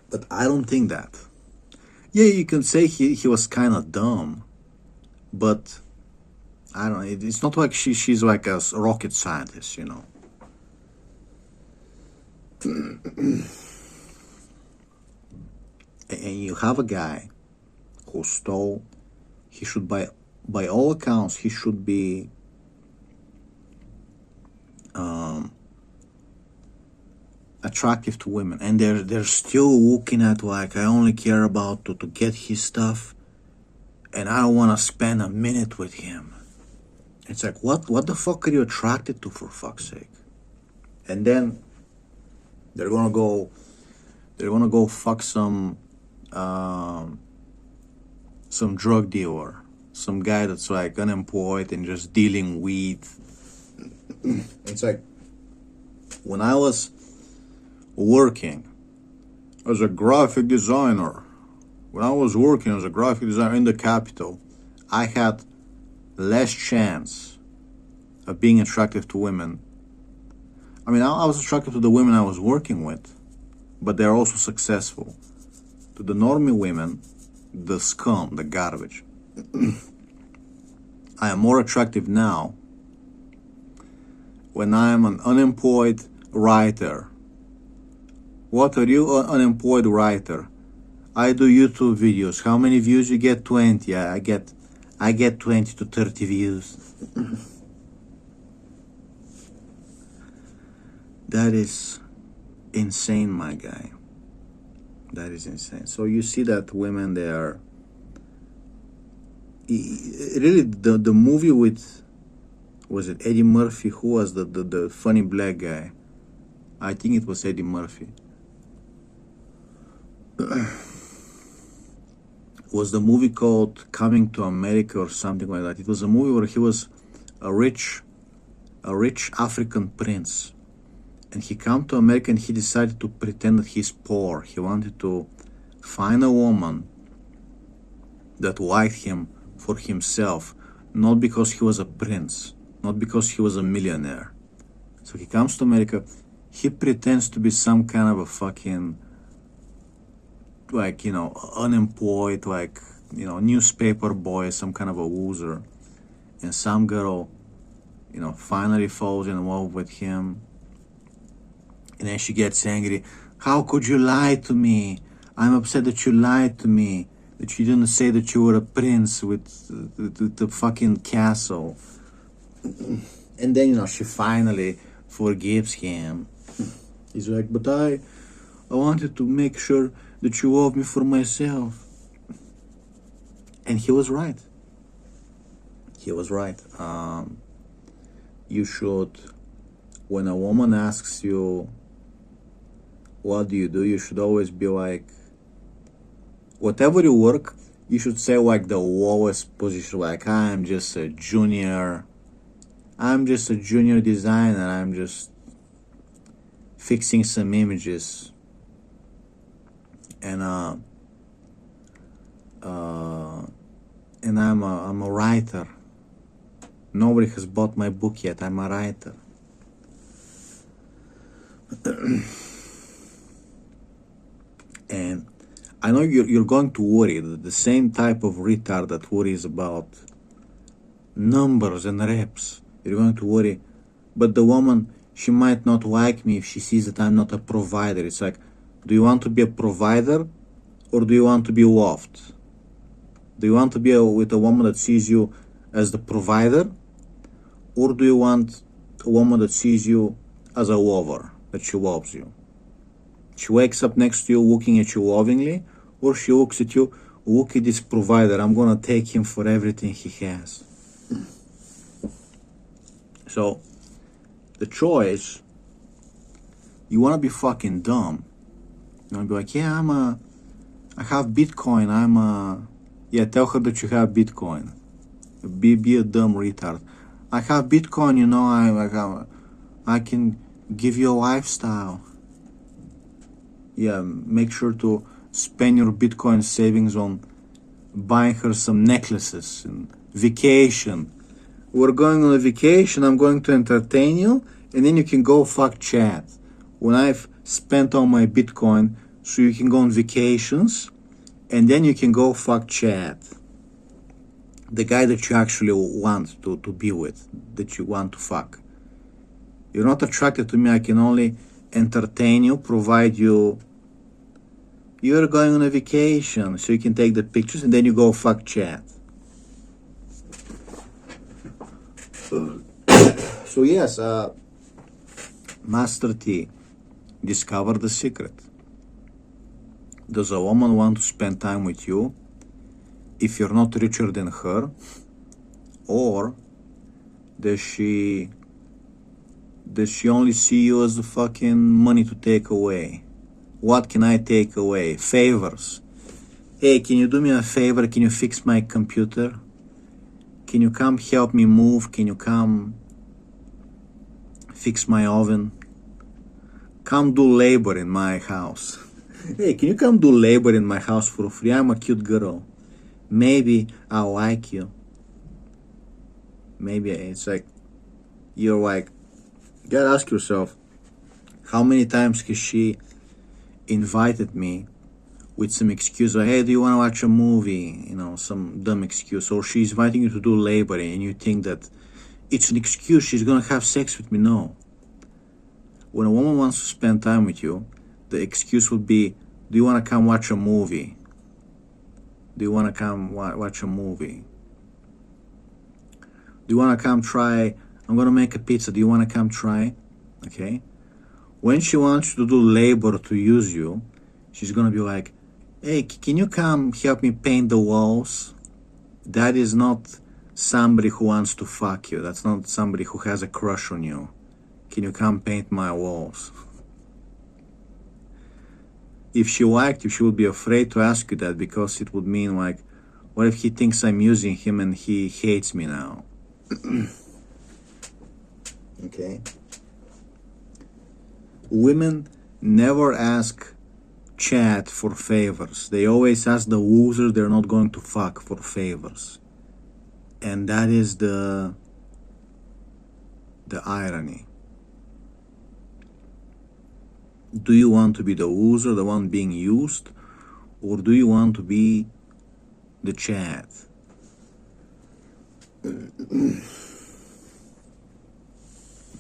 But I don't think that. Yeah, you can say he was kind of dumb, but I don't know. It's not like she's like a rocket scientist, And you have a guy who stole. He should, by all accounts, he should be attractive to women, and they're still looking at like, I only care about to get his stuff, and I don't want to spend a minute with him. It's like, what the fuck are you attracted to, for fuck's sake? And then they're gonna go fuck some drug dealer, some guy that's like unemployed and just dealing weed. It's like, when I was working as a graphic designer, in the capital, I had less chance of being attractive to women. I mean, I was attracted to the women I was working with, but they're also successful. To the normie women, the scum, the garbage, I am more attractive now when I am an unemployed writer. What are you, an unemployed writer? I do YouTube videos. How many views you get? 20. I get 20 to 30 views. That is insane, my guy. That is insane. So you see that women, they are really the movie with, was it Eddie Murphy? Who was the funny black guy? I think it was Eddie Murphy. Was the movie called Coming to America or something like that? It was a movie where he was a rich African prince, and he came to America and he decided to pretend that he's poor. He wanted to find a woman that liked him for himself, not because he was a prince, not because he was a millionaire. So he comes to America, he pretends to be some kind of a fucking, like, unemployed, like, newspaper boy, some kind of a loser. And some girl, finally falls in love with him. And then she gets angry. How could you lie to me? I'm upset that you lied to me. That you didn't say that you were a prince with the fucking castle. And then, she finally forgives him. He's like, but I wanted to make sure that you love me for myself. And he was right. He was right. You should, when a woman asks you, what do? You should always be like, whatever you work, you should say like the lowest position, like I'm just a junior designer, I'm just fixing some images, and I'm a writer. Nobody has bought my book yet. I'm a writer. And I know you're going to worry, the same type of retard that worries about numbers and reps. You're going to worry, but the woman, she might not like me if she sees that I'm not a provider. It's like, do you want to be a provider or do you want to be loved? Do you want to be with a woman that sees you as the provider, or do you want a woman that sees you as a lover, that she loves you? She wakes up next to you looking at you lovingly, or she looks at you, look at this provider, I'm gonna take him for everything he has. So, the choice, you wanna be fucking dumb. You wanna be like, yeah, I have Bitcoin, yeah, tell her that you have Bitcoin. Be a dumb retard. I have Bitcoin, you know, I can give you a lifestyle. Yeah, make sure to spend your Bitcoin savings on buying her some necklaces and vacation. We're going on a vacation, I'm going to entertain you, and then you can go fuck Chad. When I've spent all my Bitcoin, so you can go on vacations, and then you can go fuck Chad. The guy that you actually want to be with, that you want to fuck. You're not attracted to me, I can only entertain you, provide you. You're going on a vacation, so you can take the pictures and then you go fuck Chad. So yes, Master T, discover the secret. Does a woman want to spend time with you if you're not richer than her, or does she only see you as the fucking money to take away? What can I take away? Favors. Hey, can you do me a favor? Can you fix my computer? Can you come help me move? Can you come fix my oven? Come do labor in my house. Hey, can you come do labor in my house for free? I'm a cute girl. Maybe I'll like you. Maybe it's like, you're like, you gotta ask yourself, how many times has she invited me with some excuse, like, hey, do you want to watch a movie? You know, some dumb excuse. Or she's inviting you to do labor and you think that it's an excuse, she's gonna have sex with me. No. When a woman wants to spend time with you, the excuse would be, do you want to come watch a movie? Do you want to come watch a movie? Do you want to come try? I'm going to make a pizza. Do you want to come try? Okay. When she wants you to do labor to use you, she's going to be like, hey, can you come help me paint the walls? That is not somebody who wants to fuck you. That's not somebody who has a crush on you. Can you come paint my walls? If she liked you, she would be afraid to ask you that, because it would mean like, what if he thinks I'm using him and he hates me now? Okay. Women never ask Chad for favors. They always ask the loser they're not going to fuck for favors. And that is the irony. Do you want to be the loser, the one being used, or do you want to be the Chad?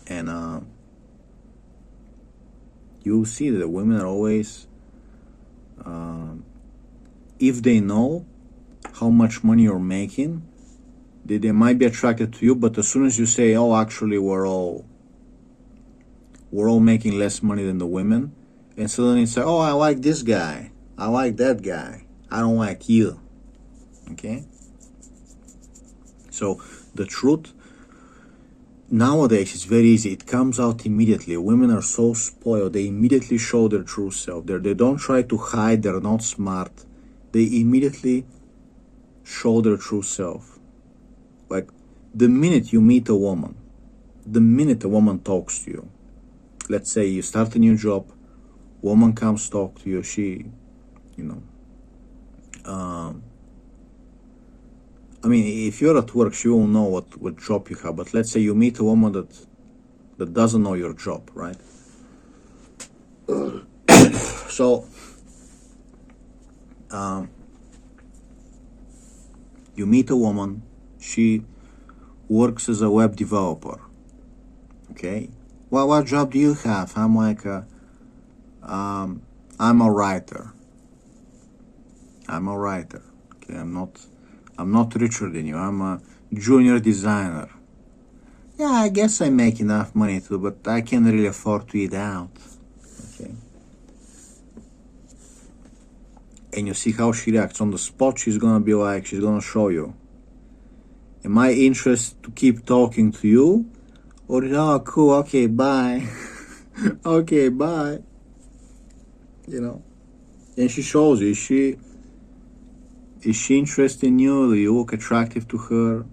And you'll see that the women are always, if they know how much money you're making, they might be attracted to you, but as soon as you say, oh, actually we're all making less money than the women, and suddenly it's like, oh, I like this guy, I like that guy, I don't like you. Okay? So the truth nowadays is very easy. It comes out immediately. Women are so spoiled, they immediately show their true self. They don't try to hide, they're not smart. they immediately show their true self. Like, the minute you meet a woman, the minute a woman talks to you, let's say you start a new job, woman comes talk to you, she, you know, I mean, if you're at work, she will know what job you have. But let's say you meet a woman that doesn't know your job, right? So, you meet a woman, she works as a web developer. Okay, well, what job do you have? I'm like I'm a writer. I'm a writer. Okay, I'm not richer than you. I'm a junior designer. Yeah, I guess I make enough money too, but I can't really afford to eat out. Okay. And you see how she reacts on the spot. She's gonna show you. Am I interested to keep talking to you? Or, oh, cool, okay, bye. Okay, bye. You know? And she shows you, is she interested in you? Do you look attractive to her?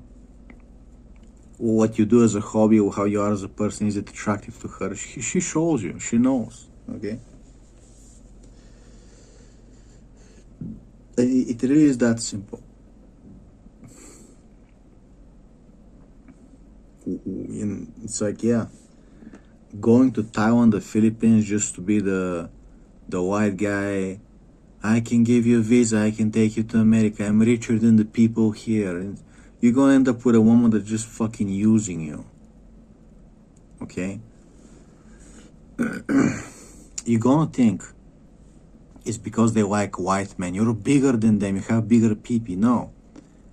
What you do as a hobby, or how you are as a person, is it attractive to her? She shows you, she knows, okay? It really is that simple. It's like, yeah, going to Taiwan, the Philippines, just to be the white guy. I can give you a visa, I can take you to America, I'm richer than the people here. And you're gonna end up with a woman that's just fucking using you. Okay? You're gonna think it's because they like white men. You're bigger than them, you have bigger pee-pee. No.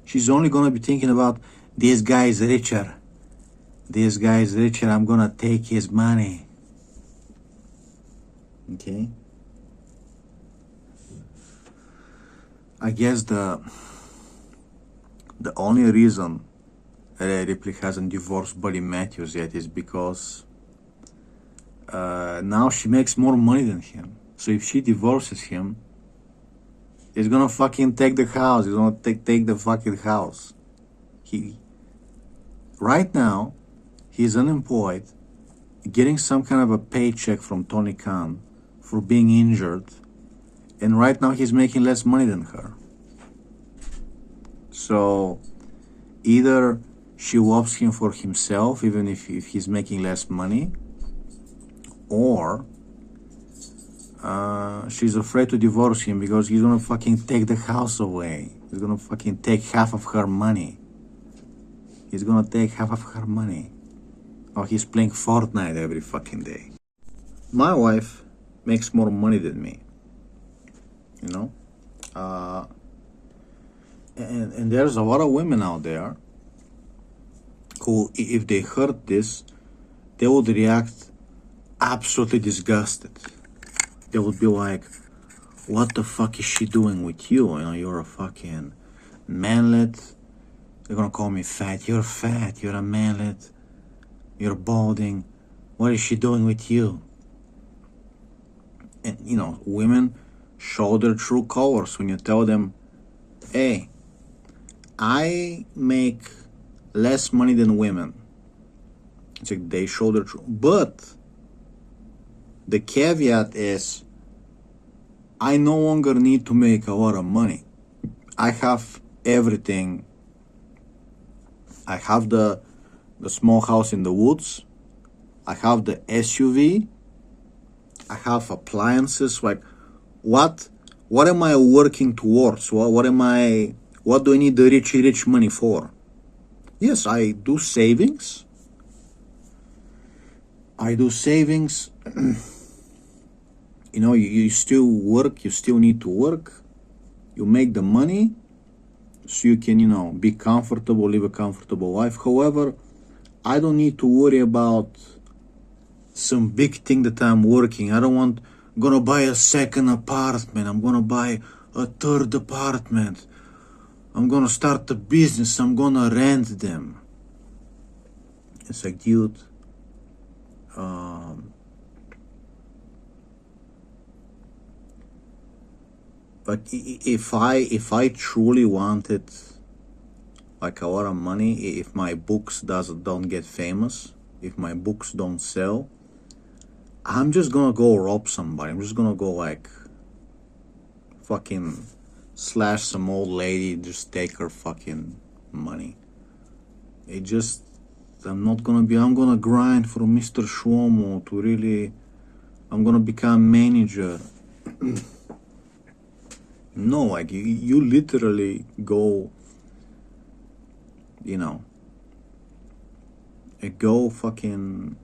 She's only gonna be thinking about, this guy is richer. This guy is richer, I'm gonna take his money. Okay? I guess the only reason Rhea Ripley hasn't divorced Buddy Matthews yet is because now she makes more money than him. So if she divorces him, he's gonna fucking take the house. He's gonna take the fucking house. Right now, he's unemployed, getting some kind of a paycheck from Tony Khan for being injured. And right now he's making less money than her. So either she loves him for himself, even if he's making less money, or she's afraid to divorce him because he's gonna fucking take the house away. He's gonna fucking take half of her money. He's gonna take half of her money. Or he's playing Fortnite every fucking day. My wife makes more money than me. You know, and there's a lot of women out there who, if they heard this, they would react absolutely disgusted. They would be like, what the fuck is she doing with you? You know, you're a fucking manlet. They're gonna call me fat. You're fat, you're a manlet, you're balding. What is she doing with you? And you know, women show their true colors when you tell them, hey, I make less money than women. It's like they show their true, but the caveat is, I no longer need to make a lot of money. I have everything. I have the small house in the woods. I have the SUV. I have appliances. Like, what am I working towards? What do I need the rich money for? Yes, I do savings. You know, you still work, you still need to work. You make the money so you can, you know, be comfortable, live a comfortable life. However, I don't need to worry about some big thing that I'm working. I'm gonna buy a second apartment. I'm gonna buy a third apartment. I'm gonna start a business. I'm gonna rent them. It's like, dude, But if I truly wanted like a lot of money, if my books don't get famous, if my books don't sell, I'm just gonna go rob somebody. I'm just gonna go like fucking slash some old lady, just take her fucking money. I'm gonna grind for Mr. Shlomo to really, I'm gonna become manager. No, like you literally go, go fucking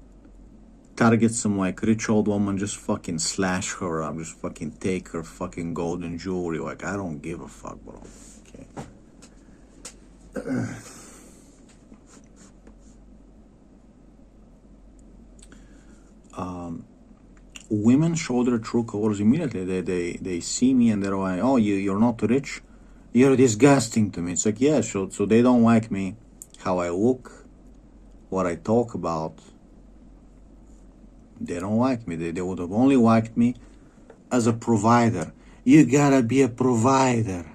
target some like rich old woman, just fucking slash her up, just fucking take her fucking golden jewelry. Like, I don't give a fuck, bro. Okay. Women show their true colors immediately. They see me and they're like, oh, you're not rich, you're disgusting to me. It's like, yeah, so they don't like me, how I look, what I talk about. They don't like me. They would have only liked me as a provider. You gotta be a provider.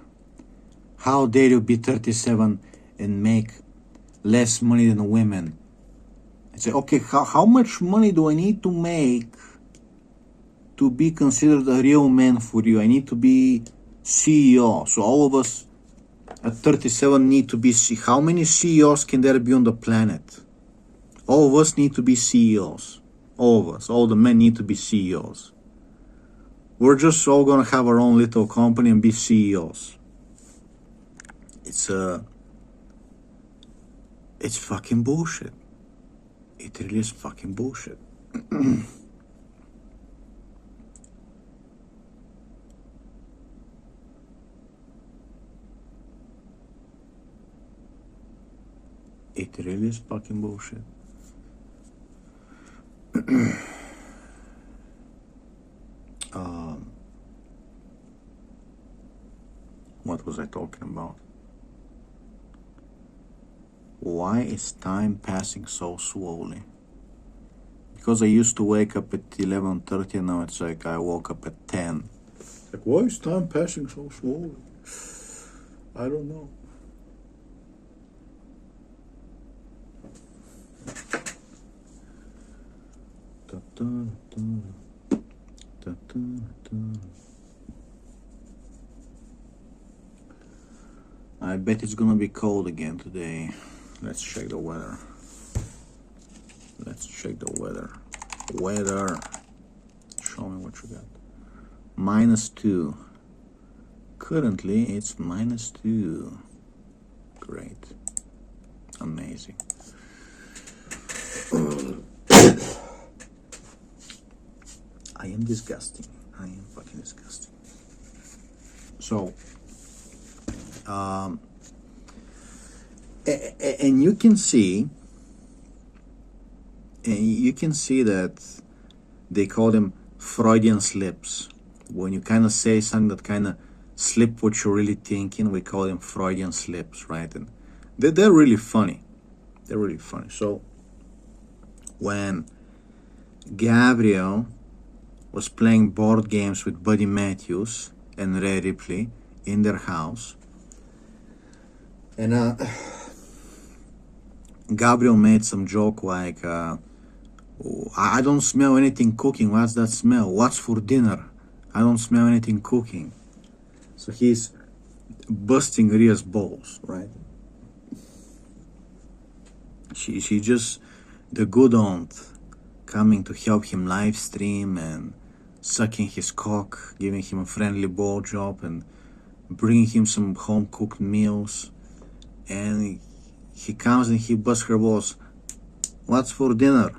How dare you be 37 and make less money than women? I say, okay, how much money do I need to make to be considered a real man for you? I need to be CEO. So all of us at 37 need to be how many CEOs can there be on the planet? All of us need to be CEOs. All of us, all the men need to be CEOs. We're just all gonna have our own little company and be CEOs. It's fucking bullshit. It really is fucking bullshit. It really is fucking bullshit. What was I talking about? Why is time passing so slowly? Because I used to wake up at 11:30 and now it's like I woke up at 10. It's like, why is time passing so slowly? I don't know. I bet it's gonna be cold again today. Let's check the weather. Weather. Show me what you got. -2. Currently it's -2. Great. Amazing. I am disgusting. I am fucking disgusting. So, and you can see that they call them Freudian slips. When you kind of say something that kind of slip what you're really thinking, we call them Freudian slips, right? And they're really funny. They're really funny. So, when Gabriel was playing board games with Buddy Matthews and Ray Ripley in their house, and Gabriel made some joke like, I don't smell anything cooking. What's that smell? What's for dinner? I don't smell anything cooking. So he's busting Ria's balls, right? She just, the good aunt, coming to help him live stream and sucking his cock, giving him a friendly blowjob and bringing him some home-cooked meals. And he comes and he busts her balls. What's for dinner?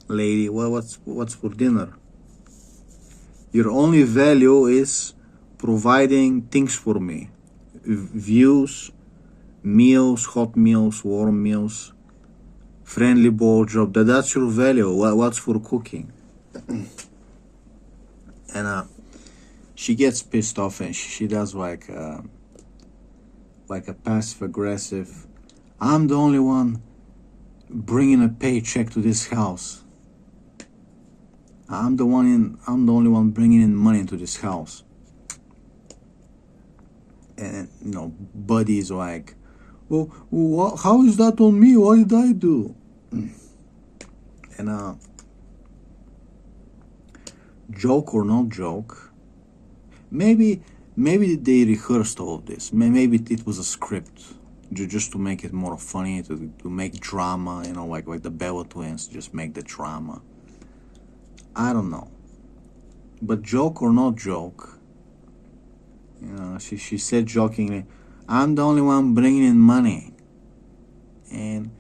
Lady, what's for dinner? Your only value is providing things for me. Views, meals, hot meals, warm meals, friendly blowjob. That's your value. What's for cooking? And she gets pissed off and she does like a passive aggressive, I'm the only one bringing a paycheck to this house. I'm the only one bringing in money into this house. buddies like, well, how is that on me? What did I do? And joke or not joke, maybe they rehearsed all of this. Maybe it was a script just to make it more funny, to make drama, like the Bella twins, just make the drama. I don't know. But joke or not joke, she said jokingly, I'm the only one bringing in money. And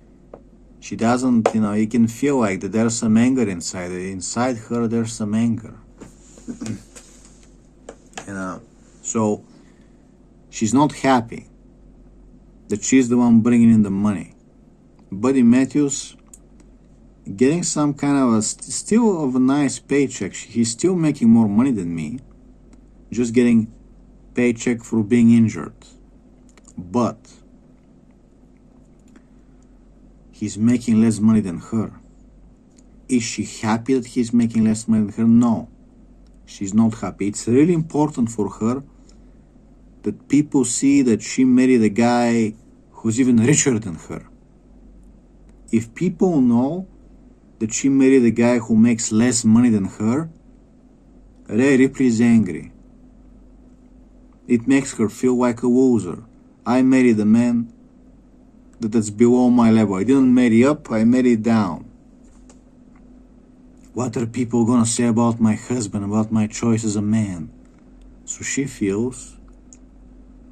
she doesn't, you can feel like that there's some anger inside. Inside her, there's some anger. So she's not happy that she's the one bringing in the money. Buddy Matthews getting some kind of still of a nice paycheck. He's still making more money than me, just getting paycheck for being injured. But he's making less money than her. Is she happy that he's making less money than her? No, she's not happy. It's really important for her that people see that she married a guy who's even richer than her. If people know that she married a guy who makes less money than her, Ray Ripley's angry. It makes her feel like a loser. I married a man that's below my level. I didn't marry up, I married down. What are people gonna say about my husband, about my choice as a man? So she feels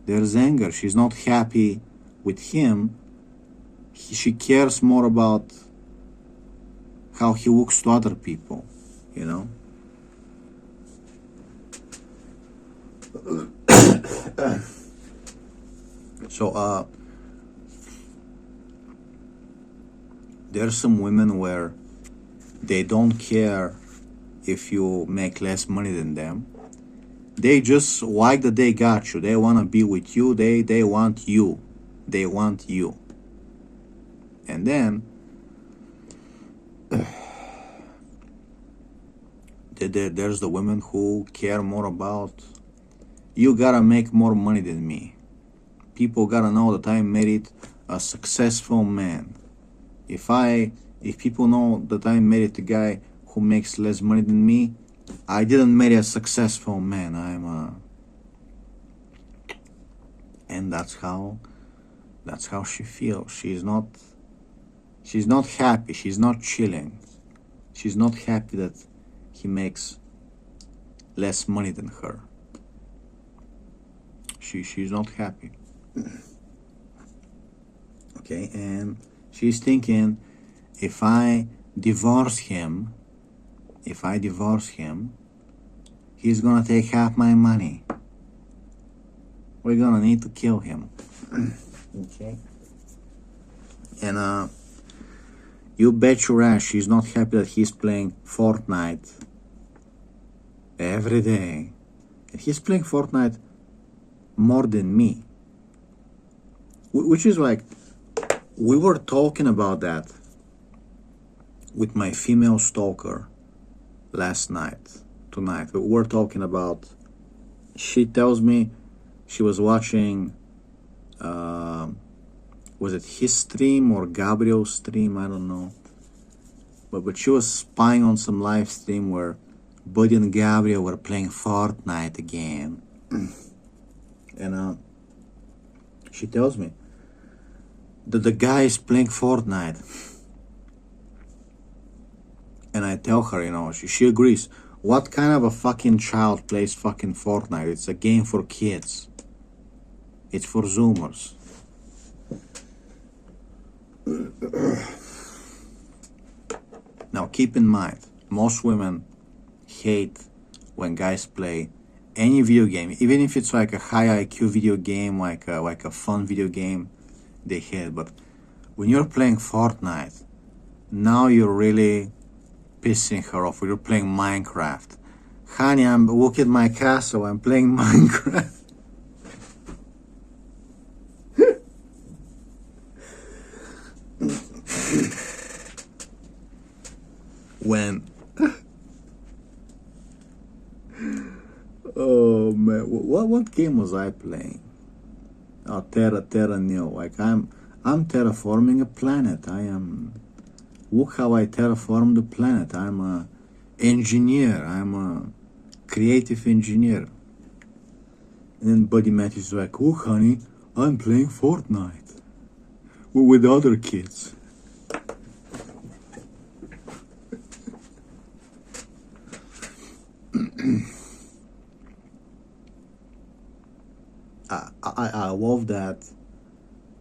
there's anger. She's not happy with him. She cares more about how he looks to other people, So there's some women where they don't care if you make less money than them. They just like that they got you. They want to be with you. They want you. They want you. And then there's the women who care more about, you gotta make more money than me. People gotta know that I married a successful man. If people know that I married a guy who makes less money than me, I didn't marry a successful man. And that's how she feels. She's not happy. She's not chilling. She's not happy that he makes less money than her. She's not happy. Okay, and she's thinking, if I divorce him, he's gonna take half my money. We're gonna need to kill him. Okay. And you bet your ass she's not happy that he's playing Fortnite every day. And he's playing Fortnite more than me. Which is like, we were talking about that with my female stalker tonight. We were talking about, she tells me she was watching, was it his stream or Gabriel's stream? I don't know. But she was spying on some live stream where Buddy and Gabriel were playing Fortnite again. And she tells me that the guy is playing Fortnite. And I tell her, she agrees. What kind of a fucking child plays fucking Fortnite? It's a game for kids. It's for Zoomers. Now keep in mind, most women hate when guys play any video game, even if it's like a high IQ video game, like a fun video game, they hate it. But when you're playing Fortnite, now you're really pissing her off. Or you're playing Minecraft. Honey, look at my castle, I'm playing Minecraft. When oh man, what game was I playing? Terra nil. Like I'm terraforming a planet. I am. Look how I terraform the planet. I'm a engineer. I'm a creative engineer. And then Buddy Matthews is like, "Oh, honey, I'm playing Fortnite with other kids." I love that.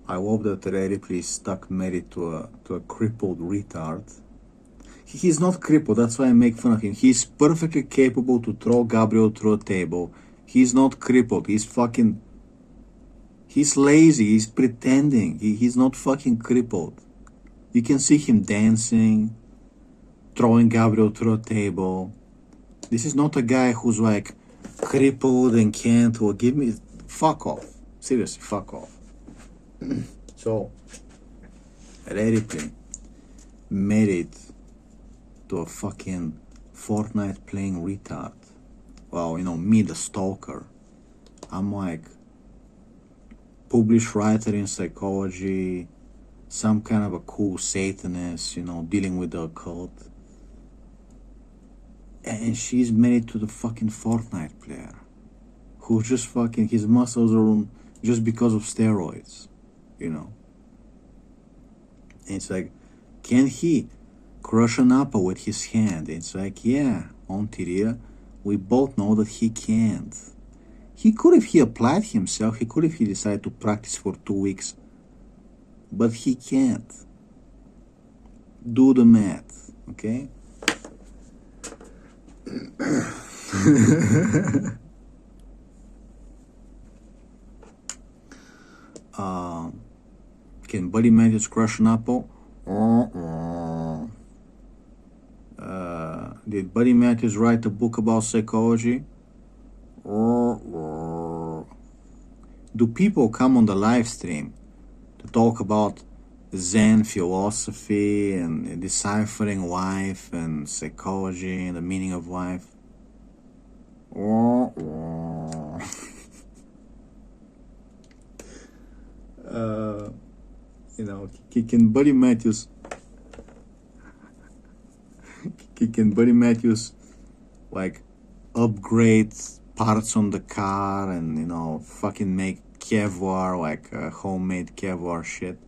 I love that Ray Ripley is stuck married to a crippled retard. He's not crippled. That's why I make fun of him. He's perfectly capable to throw Gabriel through a table. He's not crippled. He's fucking. He's lazy. He's pretending. He's not fucking crippled. You can see him dancing, throwing Gabriel through a table. This is not a guy who's like crippled and can't or give me. Fuck off. Seriously, fuck off. So, Ray Ripley married to a fucking Fortnite playing retard. Well, you know, me, the stalker. I'm like published writer in psychology, some kind of a cool Satanist, you know, dealing with the occult. And she's married to the fucking Fortnite player who just fucking, his muscles are just because of steroids, you know. And it's like, can he crush an apple with his hand? It's like, yeah, on Tyria, we both know that he can't. He could if he applied himself, he could if he decided to practice for 2 weeks. But he can't. Do the math, okay? Can Buddy Matthews crush an apple? Did Buddy Matthews write a book about psychology? Do people come on the live stream to talk about Zen philosophy and deciphering life and psychology and the meaning of life? You know, can Buddy Matthews like upgrade parts on the car and, you know, fucking make Kevlar, like homemade Kevlar shit?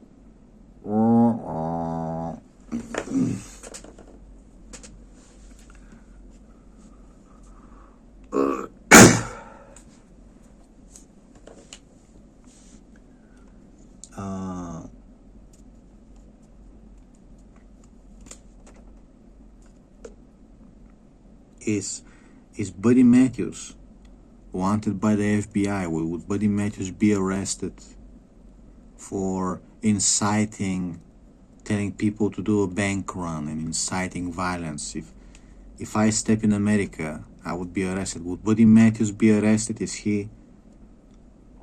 Is Buddy Matthews wanted by the FBI? Would Buddy Matthews be arrested for inciting, telling people to do a bank run and inciting violence? If I step in America, I would be arrested. Would Buddy Matthews be arrested? Is he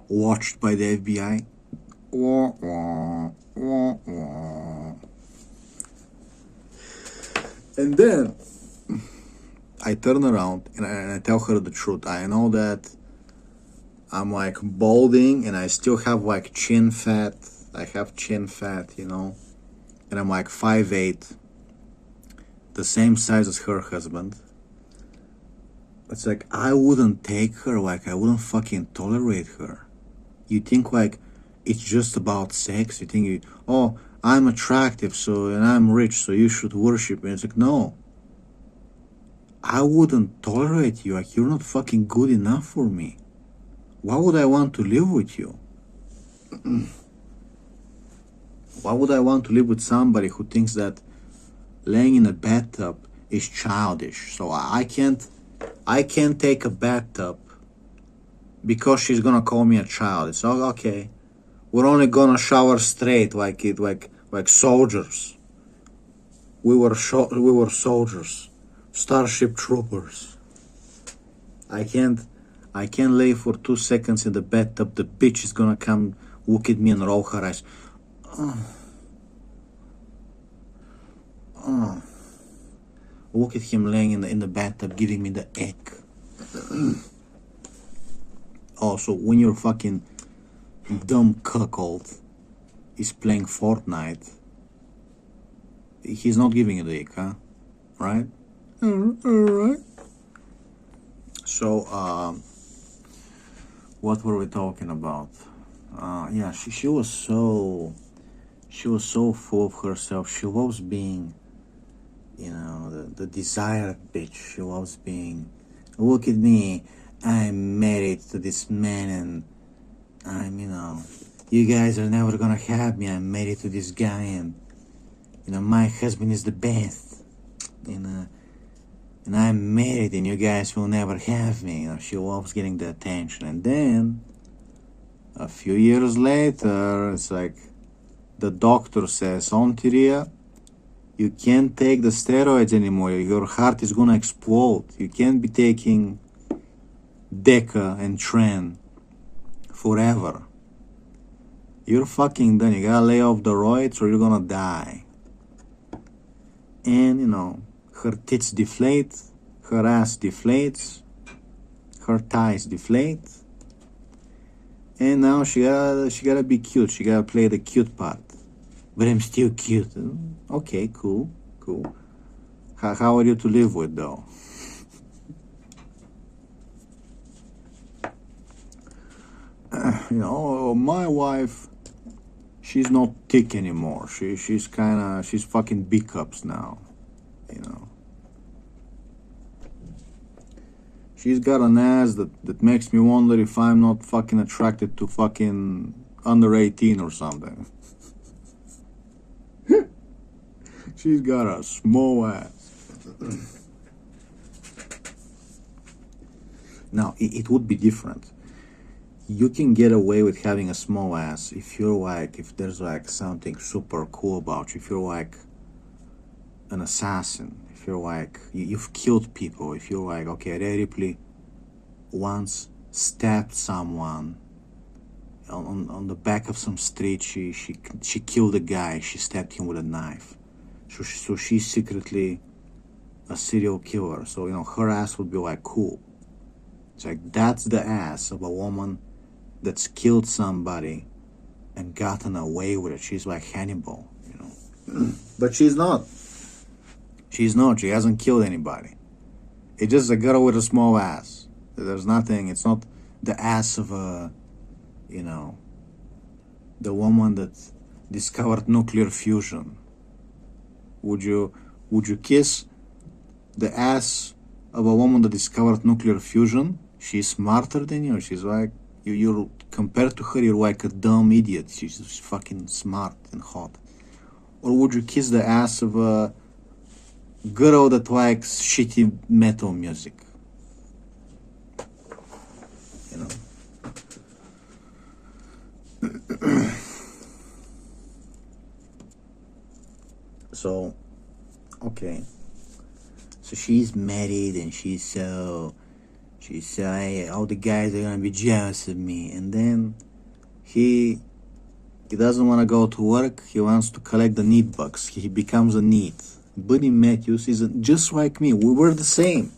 watched by the FBI? And then I turn around and I tell her the truth. I know that I'm like balding and I still have like chin fat. I have chin fat, you know, and I'm like 5'8", the same size as her husband. It's like, I wouldn't take her, like I wouldn't fucking tolerate her. You think like it's just about sex? You think, oh, I'm attractive, so, and I'm rich, so you should worship me. It's like, no. I wouldn't tolerate you. Like, you're not fucking good enough for me. Why would I want to live with you? Why would I want to live with somebody who thinks that laying in a bathtub is childish? So I can't take a bathtub because she's gonna call me a child. It's all okay. We're only gonna shower straight like soldiers. We were soldiers. Starship troopers. I can't lay for 2 seconds in the bathtub. The bitch is gonna come look at me and roll her eyes. Look at him laying in the bathtub giving me the ick. Oh, so when you're fucking dumb cuckold is playing Fortnite, he's not giving a dick, huh? Right? Alright. So, what were we talking about? Yeah, she was so full of herself. She was being, the desired bitch. She was being, look at me, I'm married to this man, and I'm, you guys are never gonna have me. I'm married to this guy, and my husband is the best, and I'm married, and you guys will never have me. She loves getting the attention, and then a few years later, it's like the doctor says, Ontiria, you can't take the steroids anymore. Your heart is gonna explode. You can't be taking Deca and Tren forever. You're fucking done. You gotta lay off the roids or you're gonna die. And, her tits deflate, her ass deflates, her thighs deflate. And now she gotta be cute. She gotta play the cute part. But I'm still cute. Okay, cool. How are you to live with, though? My wife, she's not thick anymore. She's fucking B-cups now. She's got an ass that makes me wonder if I'm not fucking attracted to fucking under 18 or something. She's got a small ass. Now, it would be different. You can get away with having a small ass if there's something super cool about you, if you're like an assassin, if you're like, you've killed people, if you're like, okay, Rhea Ripley once stabbed someone on the back of some street, she killed a guy, she stabbed him with a knife. So she's secretly a serial killer, so her ass would be like cool. It's like, that's the ass of a woman that's killed somebody and gotten away with it. She's like Hannibal, But she's not. She hasn't killed anybody. It's just a girl with a small ass. There's nothing, it's not the ass of the woman that discovered nuclear fusion. Would you kiss the ass of a woman that discovered nuclear fusion? She's smarter than you. She's like, you're compared to her, you're like a dumb idiot. She's fucking smart and hot. Or would you kiss the ass of a girl that likes shitty metal music? So, okay. So she's married and she's so all the guys are gonna be jealous of me, and then he doesn't want to go to work. He wants to collect the neat bucks. He becomes a neat. Buddy Matthews is just like me. We were the same.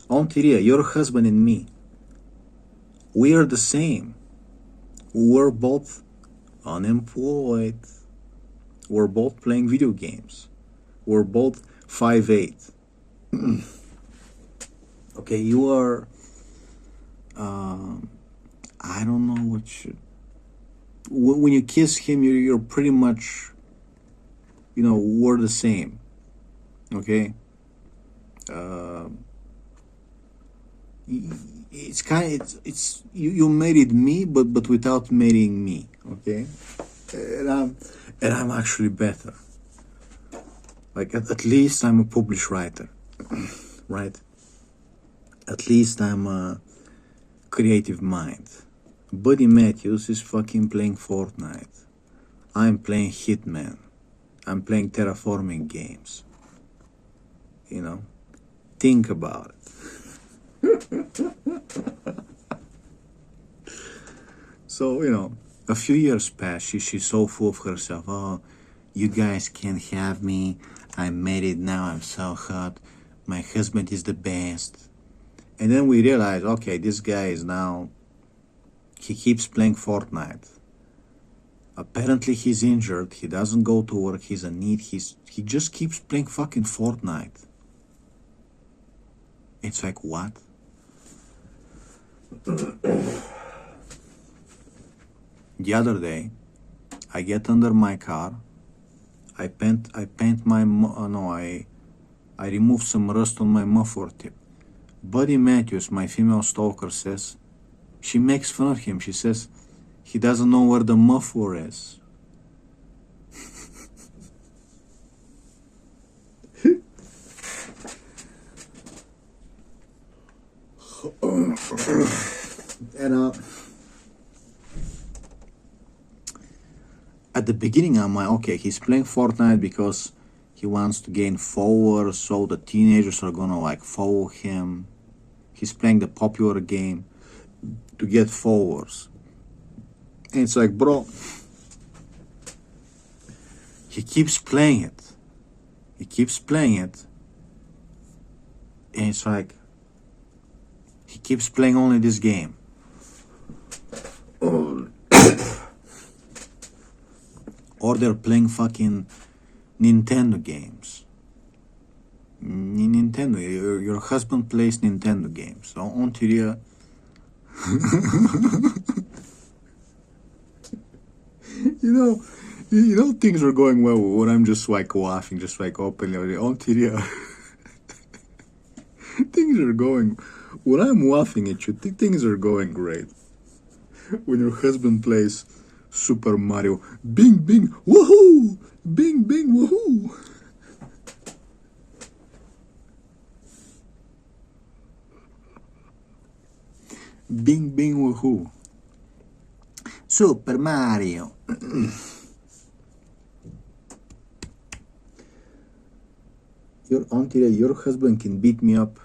Ontiria, your husband and me, we are the same. We're both unemployed. We're both playing video games. We're both 5'8". Okay, you are, I don't know what should, when you kiss him, you're pretty much, we're the same, okay? It's you married me, but without marrying me, okay? And I'm actually better. Like, at least I'm a published writer, right? At least I'm a creative mind. Buddy Matthews is fucking playing Fortnite. I'm playing Hitman. I'm playing terraforming games. Think about it. So, a few years pass. She's so full of herself. Oh, you guys can't have me. I'm married now. I'm so hot. My husband is the best. And then we realize, okay, this guy is now, he keeps playing Fortnite. Apparently he's injured. He doesn't go to work. He's a need. He just keeps playing fucking Fortnite. It's like, what? The other day, I get under my car. I remove some rust on my muffler tip. Buddy Matthews, my female stalker, says, she makes fun of him. She says, he doesn't know where the muffler is. And at the beginning, I'm like, okay, he's playing Fortnite because he wants to gain followers, so the teenagers are gonna like follow him. He's playing the popular game to get followers. And it's like, bro, he keeps playing it. He keeps playing it. And it's like, he keeps playing only this game. Or they're playing fucking Nintendo games. Nintendo, your husband plays Nintendo games. So on to the you know things are going well when I'm just like laughing, just like openly on TV. Things are going when I'm laughing at you. Things are going great. When your husband plays Super Mario, bing bing woohoo, bing bing woohoo. Bing bing woohoo. Super Mario. Your husband can beat me up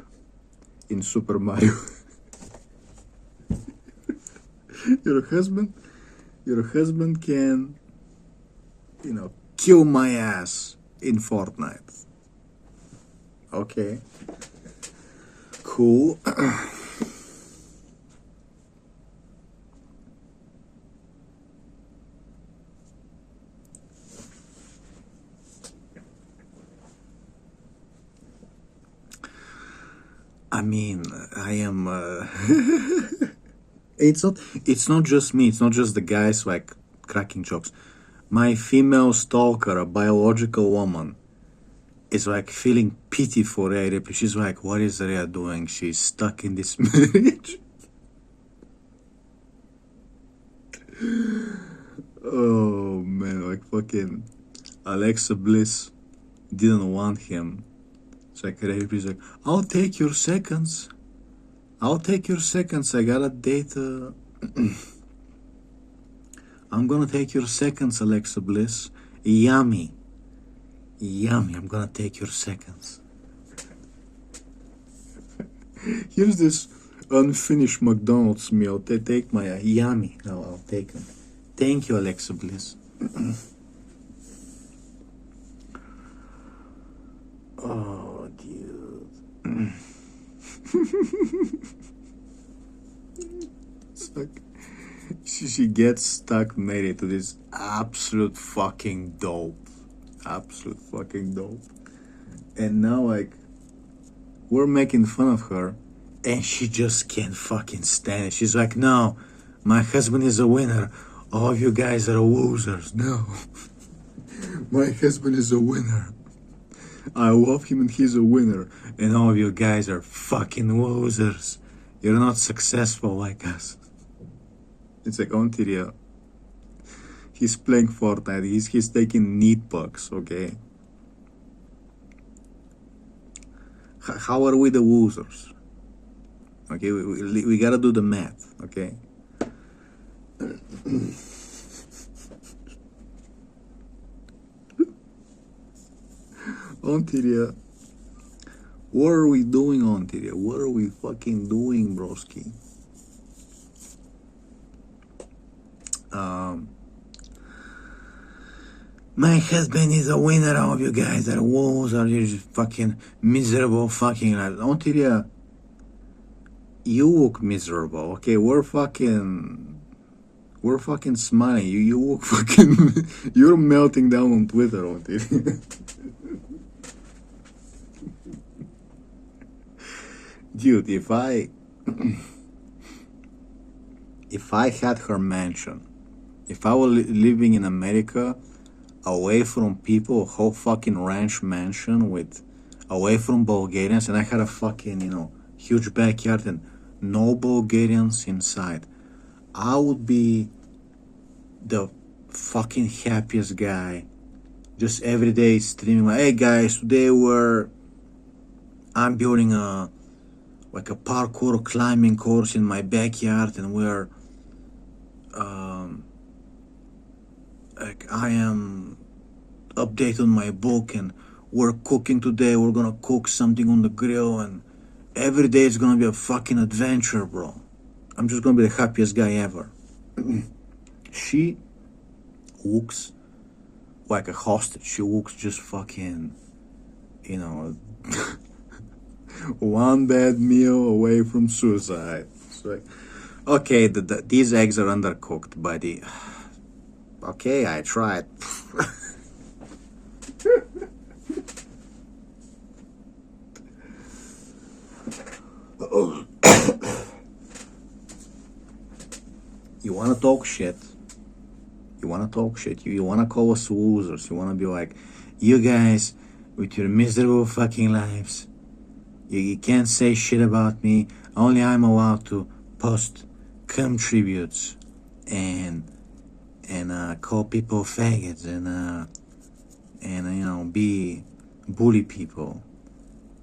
in Super Mario. Your husband can, kill my ass in Fortnite. Okay. Cool. I mean, I am. It's not just me. It's not just the guys like cracking jokes. My female stalker, a biological woman, is like feeling pity for Rhea. She's like, "What is Rhea doing? She's stuck in this marriage." Oh man, like fucking Alexa Bliss didn't want him. It's like Rhea's like, I'll take your seconds. I gotta date. I'm gonna take your seconds, Alexa Bliss. Yummy. I'm gonna take your seconds. Here's this unfinished McDonald's meal. Take my yummy. No, I'll take them. Thank you, Alexa Bliss. Oh, dude. It's like she gets stuck married to this absolute fucking dope. And now like we're making fun of her and she just can't fucking stand it. She's like, no, my husband is a winner. All of you guys are losers. No. My husband is a winner. I love him and he's a winner. And all of you guys are fucking losers. You're not successful like us. It's like on TV. He's playing Fortnite. He's taking neat bucks, okay? How are we the losers? Okay, we gotta do the math, okay? Ontiria, what are we doing, Ontiria? What are we fucking doing, broski? My husband is a winner. All of you guys are wolves. Are you just fucking miserable fucking lives? Ontiria, you look miserable. Okay, we're we're fucking smiling. You look fucking, you're melting down on Twitter, aren't you? Dude, if I had her mansion, if I were living in America, away from people, a whole fucking ranch mansion with, away from Bulgarians, and I had a fucking, huge backyard and no Bulgarians inside, I would be the fucking happiest guy. Just every day streaming like, hey guys, today I'm building a parkour climbing course in my backyard, and I am updating my book, and we're cooking today. We're gonna cook something on the grill, and every day is gonna be a fucking adventure, bro. I'm just gonna be the happiest guy ever. She looks like a hostage. She looks just fucking, one bad meal away from suicide. It's like, okay, these eggs are undercooked, buddy. Okay, I tried. You wanna talk shit? You wanna talk shit? You wanna call us losers? You wanna be like, you guys with your miserable fucking lives. You can't say shit about me. Only I'm allowed to post cum tributes and call people faggots and be bully people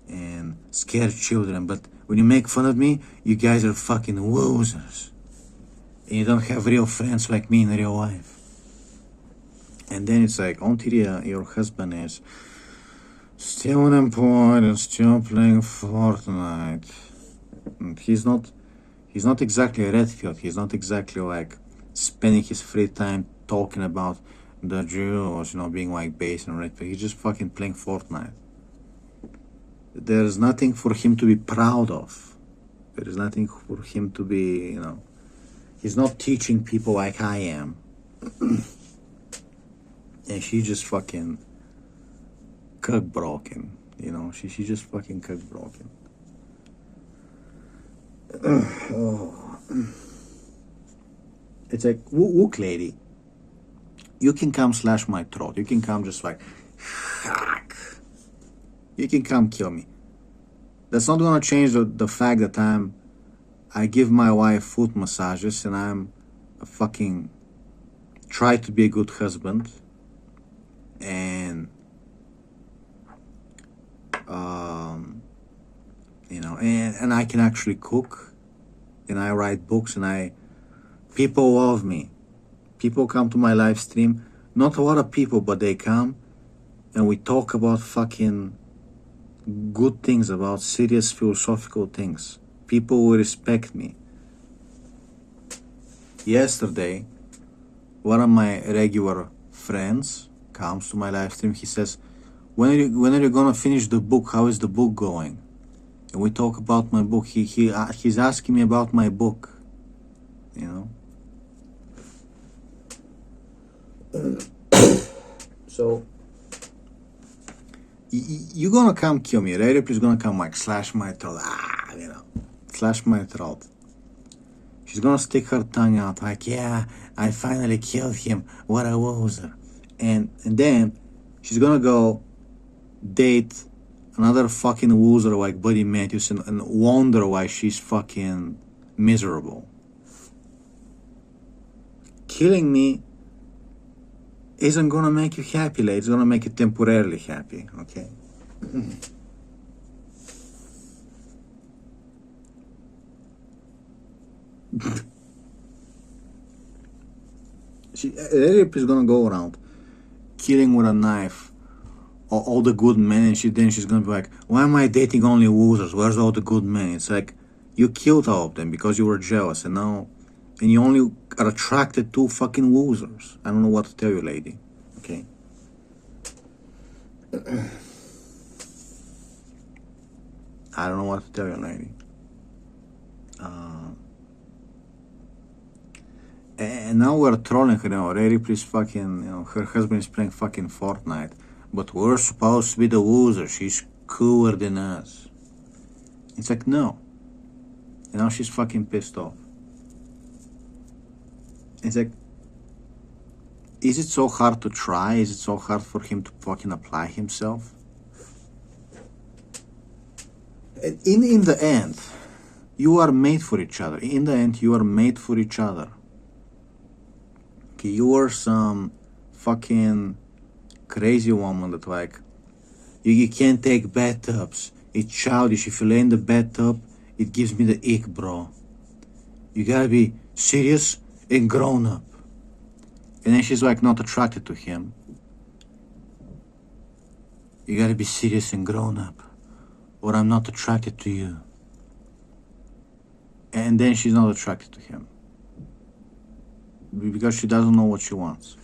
and scare children. But when you make fun of me, you guys are fucking losers. And you don't have real friends like me in real life. And then it's like, until your husband is still unemployed and still playing Fortnite. And he's not exactly a Redfield. He's not exactly like spending his free time talking about the Jews, being like base and Redfield. He's just fucking playing Fortnite. There's nothing for him to be proud of. There is nothing for him to be, he's not teaching people like I am. And she's just fucking cock broken, she just fucking cock broken. It's like, look lady, you can come slash my throat, you can come just like, you can come kill me. That's not gonna change the fact that I give my wife foot massages and I'm a fucking try to be a good husband, and and I can actually cook, and I write books, and people love me. People come to my live stream, not a lot of people, but they come, and we talk about fucking good things, about serious philosophical things. People will respect me. Yesterday, one of my regular friends comes to my live stream. He says, when are you gonna finish the book? How is the book going? And we talk about my book. He's asking me about my book, So you're gonna come kill me. Radio is gonna come like slash my throat. Slash my throat. She's gonna stick her tongue out like, yeah, I finally killed him. What a loser. And then she's gonna go date another fucking loser like Buddy Matthews and wonder why she's fucking miserable. Killing me isn't gonna make you happy, lady. It's gonna make you temporarily happy, okay? Rape is gonna go around killing with a knife all the good men, and then she's gonna be like, why am I dating only losers? Where's all the good men? It's like, you killed all of them because you were jealous, and you only are attracted to fucking losers. I don't know what to tell you, lady. Okay? I don't know what to tell you, lady. And now we're trolling her, Rary plays fucking, her husband is playing fucking Fortnite. But we're supposed to be the loser. She's cooler than us. It's like, no. And now she's fucking pissed off. It's like, is it so hard to try? Is it so hard for him to fucking apply himself? In the end, you are made for each other. In the end, you are made for each other. Okay, you are some fucking crazy woman that like, you can't take bathtubs. It's childish. If you lay in the bathtub, it gives me the ick, bro. You gotta be serious and grown up. And then she's like not attracted to him. You gotta be serious and grown up, or I'm not attracted to you. And then she's not attracted to him. Because she doesn't know what she wants.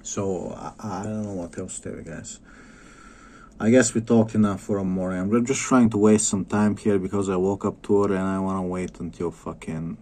So I don't know what else to tell you guys. I guess we talked enough for a morning. I'm just trying to waste some time here because I woke up to it and I want to wait until fucking